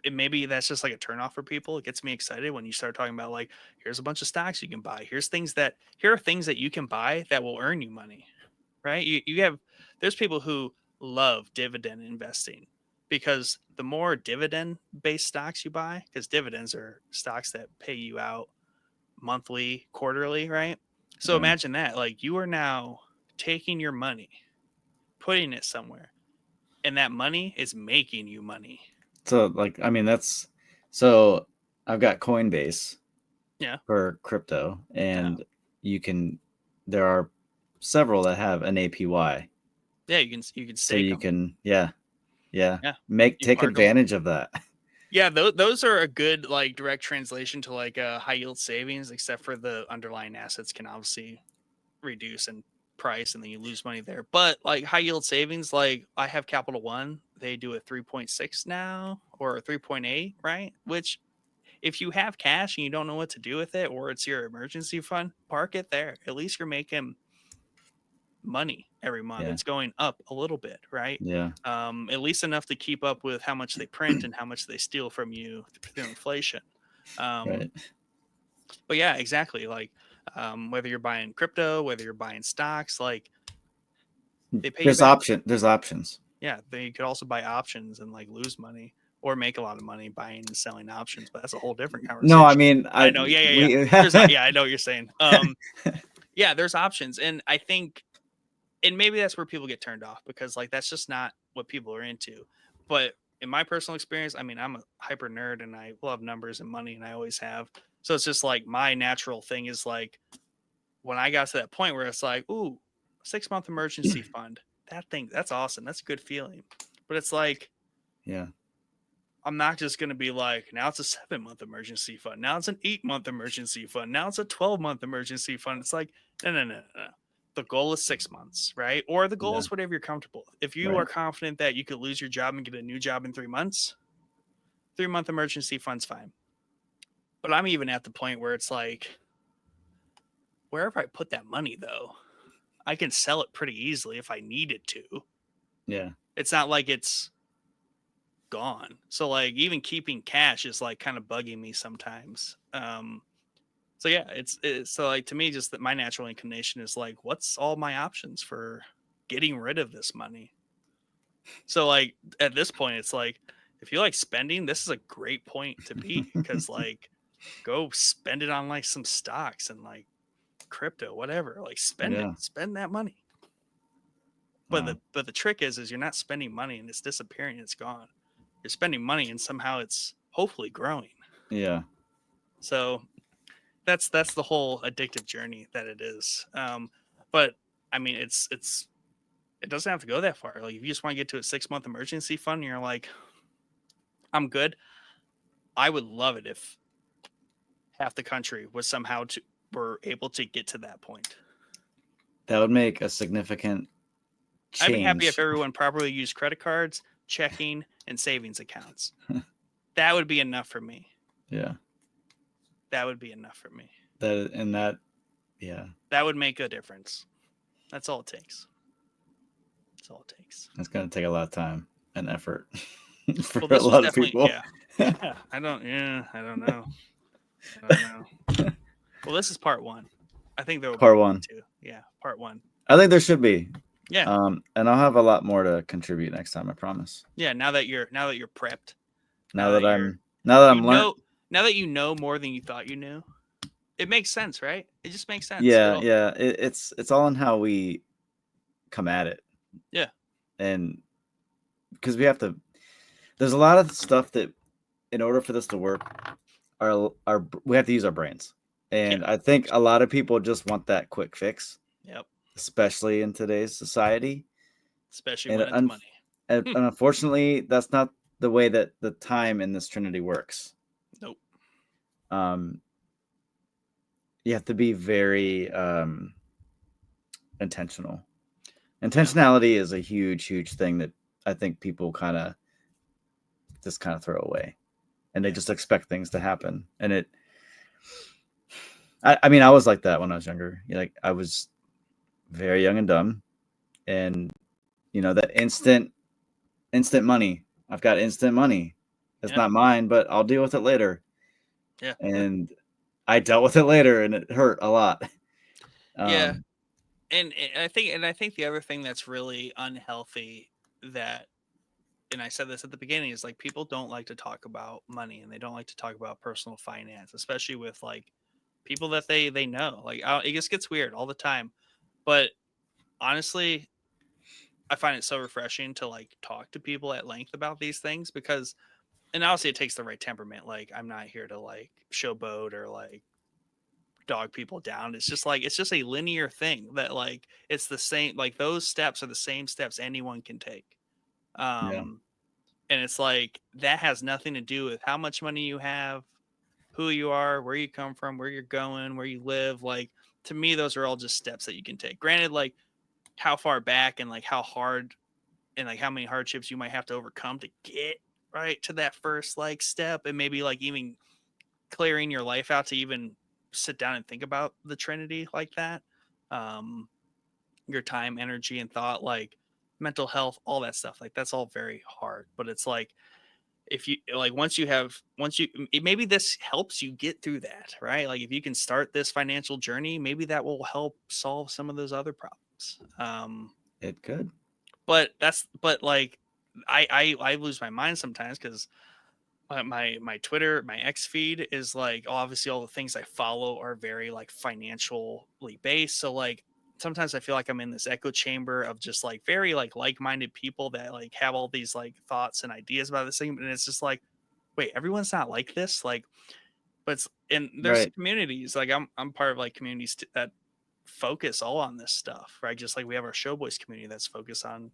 and maybe that's just like a turnoff for people. It gets me excited when you start talking about, like, here's a bunch of stocks you can buy. Here are things that you can buy that will earn you money, right? There's people who love dividend investing, because the more dividend based stocks you buy, because dividends are stocks that pay you out monthly, quarterly, right? So Yeah. imagine that, like, you are now taking your money, putting it somewhere, and that money is making you money. So like, I mean, so I've got Coinbase Yeah. for crypto, and there are several that have an APY. Yeah, you can So stake you them. can, yeah, Yeah, you take park them. advantage of that. Yeah, those are a good like direct translation to like a high yield savings, except for the underlying assets can obviously reduce in price, and then you lose money there. But like high yield savings, like I have Capital One, they do a 3.6 now or a 3.8, right? Which, if you have cash and you don't know what to do with it, or it's your emergency fund, park it there. At least you're making money every month. Yeah. It's going up a little bit, right? Yeah. At least enough to keep up with how much they print and how much they steal from you through inflation. Um, Right. but yeah, exactly. Like, whether you're buying crypto, whether you're buying stocks, like, they pay you back. There's options. Yeah, they could also buy options and like lose money or make a lot of money buying and selling options, but that's a whole different No, I conversation. mean, I know. Yeah, yeah, yeah. we Yeah, I know what you're saying. Yeah, there's options, and I think, and maybe that's where people get turned off, because like that's just not what people are into. But in my personal experience, I mean, I'm a hyper nerd and I love numbers and money, and I always have. So it's just like my natural thing is like, when I got to that point where it's like, ooh, 6-month emergency fund, that's awesome. That's a good feeling. But it's like, yeah. I'm not just going to be like, now it's a 7-month emergency fund. Now it's an 8-month emergency fund. Now it's a 12-month emergency fund. It's like, no, no, no, no. The goal is 6 months, right? Or the goal Yeah. is whatever you're comfortable with. If you Right. are confident that you could lose your job and get a new job in 3 months, 3-month emergency fund's fine. But I'm even at the point where it's like, wherever I put that money, though, I can sell it pretty easily if I needed to. Yeah. It's not like it's gone. So like, even keeping cash is like kind of bugging me sometimes. So yeah, it's so like, to me, just that my natural inclination is like, what's all my options for getting rid of this money? So like, at this point, it's like, if you like spending, this is a great point to be, because like, go spend it on like some stocks and like crypto, whatever. Like, Yeah. spend that money. But Wow. the trick is you're not spending money and it's disappearing, it's gone. You're spending money and somehow it's hopefully growing. Yeah. So that's the whole addictive journey that it is. But I mean, it doesn't have to go that far. Like, if you just want to get to a 6-month emergency fund, and you're like, I'm good. I would love it if half the country was were able to get to that point. That would make a significant I'd be happy if change. everyone properly used credit cards, checking, and savings accounts. That would be enough for me. Yeah. That would be enough for me. That Yeah, That would make a difference. That's all it takes. That's all it takes. it's gonna take a lot of time and effort for Well, a this was lot of definitely, people. yeah. Yeah. I don't know. I don't know. Well, this is part one. I think there will be a Part part one. two. Yeah, part one. I think there should be. Yeah. And I'll have a lot more to contribute next time. I promise. Yeah. Now that you're prepped, now Now that that you're I'm now that you I'm learned. know now that you know more than you thought you knew, it makes sense, right? It just makes sense. Yeah, It'll yeah. It's all in how we come at it, yeah. and because we have to. There's a lot of stuff that, in order for this to work, our we have to use our brains, Yeah. and I think a lot of people just want that quick fix, Yep. especially in today's society. Especially And when it's money. and unfortunately, that's not the way that the time in this Trinity works. Nope. Um, you have to be very intentional. Yeah. Intentionality is a huge thing that I think people just kind of throw away, and they Yeah. just expect things to happen. And I mean, I was like that when I was younger. Like I was very young and dumb, and that instant money. I've got instant money. It's Yeah. not mine, but I'll deal with it later. Yeah. And I dealt with it later, and it hurt a lot. Yeah. Um, And I think the other thing that's really unhealthy that and I said this at the beginning is like people don't like to talk about money and they don't like to talk about personal finance, especially with like people that they know. Like it just gets weird all the time. But honestly, I find it so refreshing to like talk to people at length about these things because and obviously it takes the right temperament. Like I'm not here to like showboat or like dog people down. It's just a linear thing that like it's the same like those steps are the same steps anyone can take. yeah, Um and it's like that has nothing to do with how much money you have, who you are, where you come from, where you're going, where you live. Like to me those are all just steps that you can take. Granted, like how far back and like how hard and like how many hardships you might have to overcome to get right to that first like step and maybe like even clearing your life out to even sit down and think about the Trinity like that. Um, your time, energy, and thought, like mental health, all that stuff. Like that's all very hard. But it's like if you like once you maybe this helps you get through that, right? Like if you can start this financial journey, maybe that will help solve some of those other problems. it could. But like I lose my mind sometimes because my Twitter, my X feed is like obviously all the things I follow are very like financially based. So like sometimes I feel like I'm in this echo chamber of just like very like-minded people that like have all these like thoughts and ideas about this thing, and it's just like, wait, everyone's not like this. Like, but it's and there's Right. communities like I'm part of like communities that focus all on this stuff, right? Just like we have our Showboys community that's focused on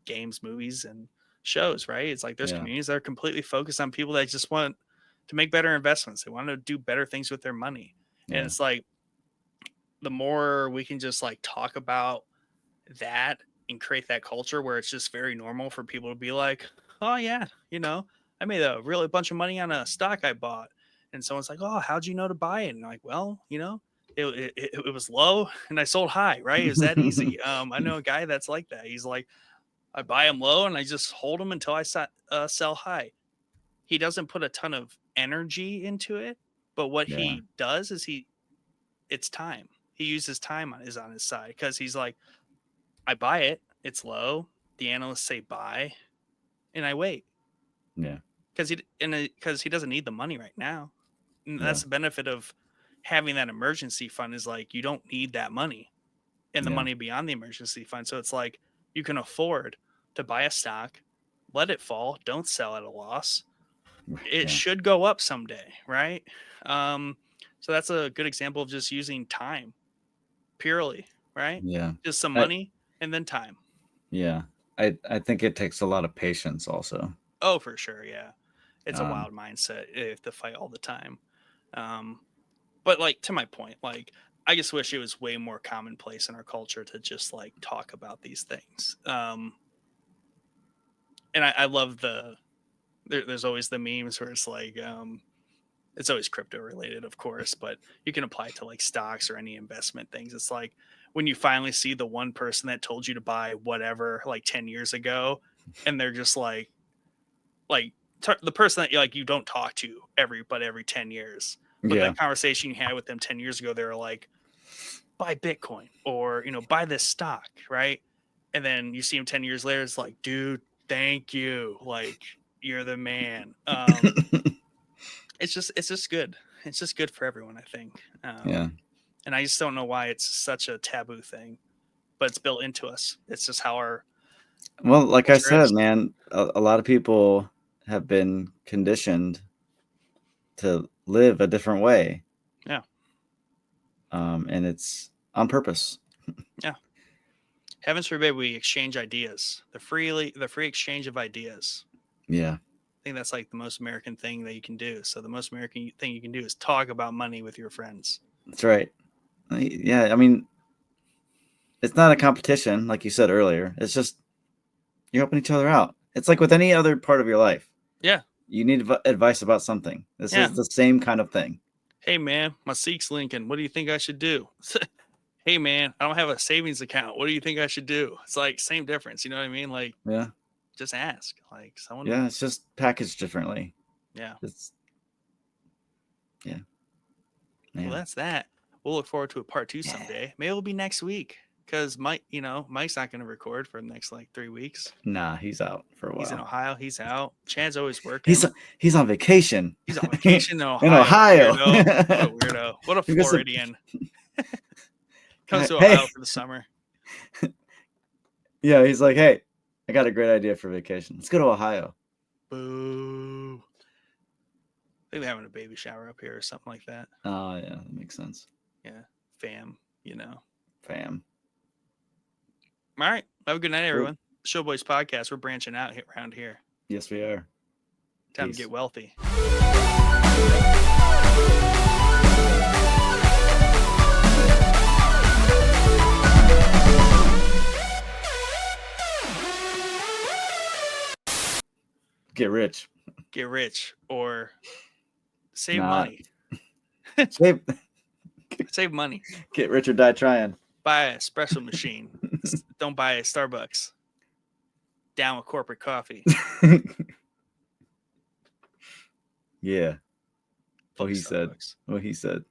games, movies, and shows, right? It's like there's Yeah. communities that are completely focused on people that just want to make better investments. They want to do better things with their money. And Yeah. it's like the more we can just like talk about that and create that culture where it's just very normal for people to be like, oh yeah, I made a really bunch of money on a stock I bought. And someone's like, oh, how'd you know to buy it? And I'm like, well, it was low and I sold high, right? It was that easy. I know a guy that's like that. He's like, I buy them low and I just hold them until I sell high. He doesn't put a ton of energy into it, but what Yeah. he does is it's time. He uses time on his side because he's like, I buy it, it's low. The analysts say buy, and I wait Yeah. because he doesn't need the money right now. And Yeah. that's the benefit of having that emergency fund is like you don't need that money and the Yeah. money beyond the emergency fund. So it's like you can afford to buy a stock, let it fall, don't sell at a loss. It Yeah. should go up someday, right? Um, so that's a good example of just using time purely, right? Yeah. Just some I money and then time. yeah. I think it takes a lot of patience also. Oh, for sure, yeah. It's a Um, wild mindset to fight all the time. Um, but like to my point, like I just wish it was way more commonplace in our culture to just like talk about these things. And I love there's always the memes where it's like it's always crypto related, of course, but you can apply it to like stocks or any investment things. It's like when you finally see the one person that told you to buy whatever like 10 years ago, and they're just like the person that you don't talk to every 10 years. But Yeah. that conversation you had with them 10 years ago, they're like, buy Bitcoin or, buy this stock, right? And then you see them 10 years later, it's like, dude, thank you. Like, you're the man. It's just good. It's just good for everyone, I think. Yeah. And I just don't know why it's such a taboo thing, but it's built into us. It's just how our Well, like I culture said, is. man, a lot of people have been conditioned to live a different way. Yeah. And it's on purpose. Yeah. Heavens forbid we exchange ideas. The free exchange of ideas. Yeah. I think that's like the most American thing that you can do. So the most American thing you can do is talk about money with your friends. That's right. Yeah, I mean, it's not a competition, like you said earlier. It's just you're helping each other out. It's like with any other part of your life. Yeah. You need advice about something. This is the same kind of thing. Hey, man, my Seek's Lincoln. What do you think I should do? Hey, man, I don't have a savings account. What do you think I should do? It's like same difference. You know what I mean? Like, yeah, just ask. Like someone. Yeah, it's just packaged differently. Yeah. Yeah. Well, that's that. We'll look forward to a part 2 someday. Maybe it'll be next week because Mike's not going to record for the next like 3 weeks. Nah, he's out for a while. He's in Ohio. He's out. Chad's always working. He's on vacation. He's on vacation in Ohio. In Ohio. Weirdo. What a weirdo. What a Floridian. Comes to Ohio for the summer. Yeah, he's like, hey, I got a great idea for vacation. Let's go to Ohio. Boo. I think they're having a baby shower up here or something like that. Oh, yeah, that makes sense. Yeah. Fam, Fam. All right. Have a good night, everyone. Showboys Podcast. We're branching out around here. Yes, we are. Time to get wealthy. Get rich. Get rich or save money. Save money. Get rich or die trying. Buy an espresso machine. Don't buy a Starbucks. Down with corporate coffee. Yeah. Fuck What he said. Starbucks. What he said.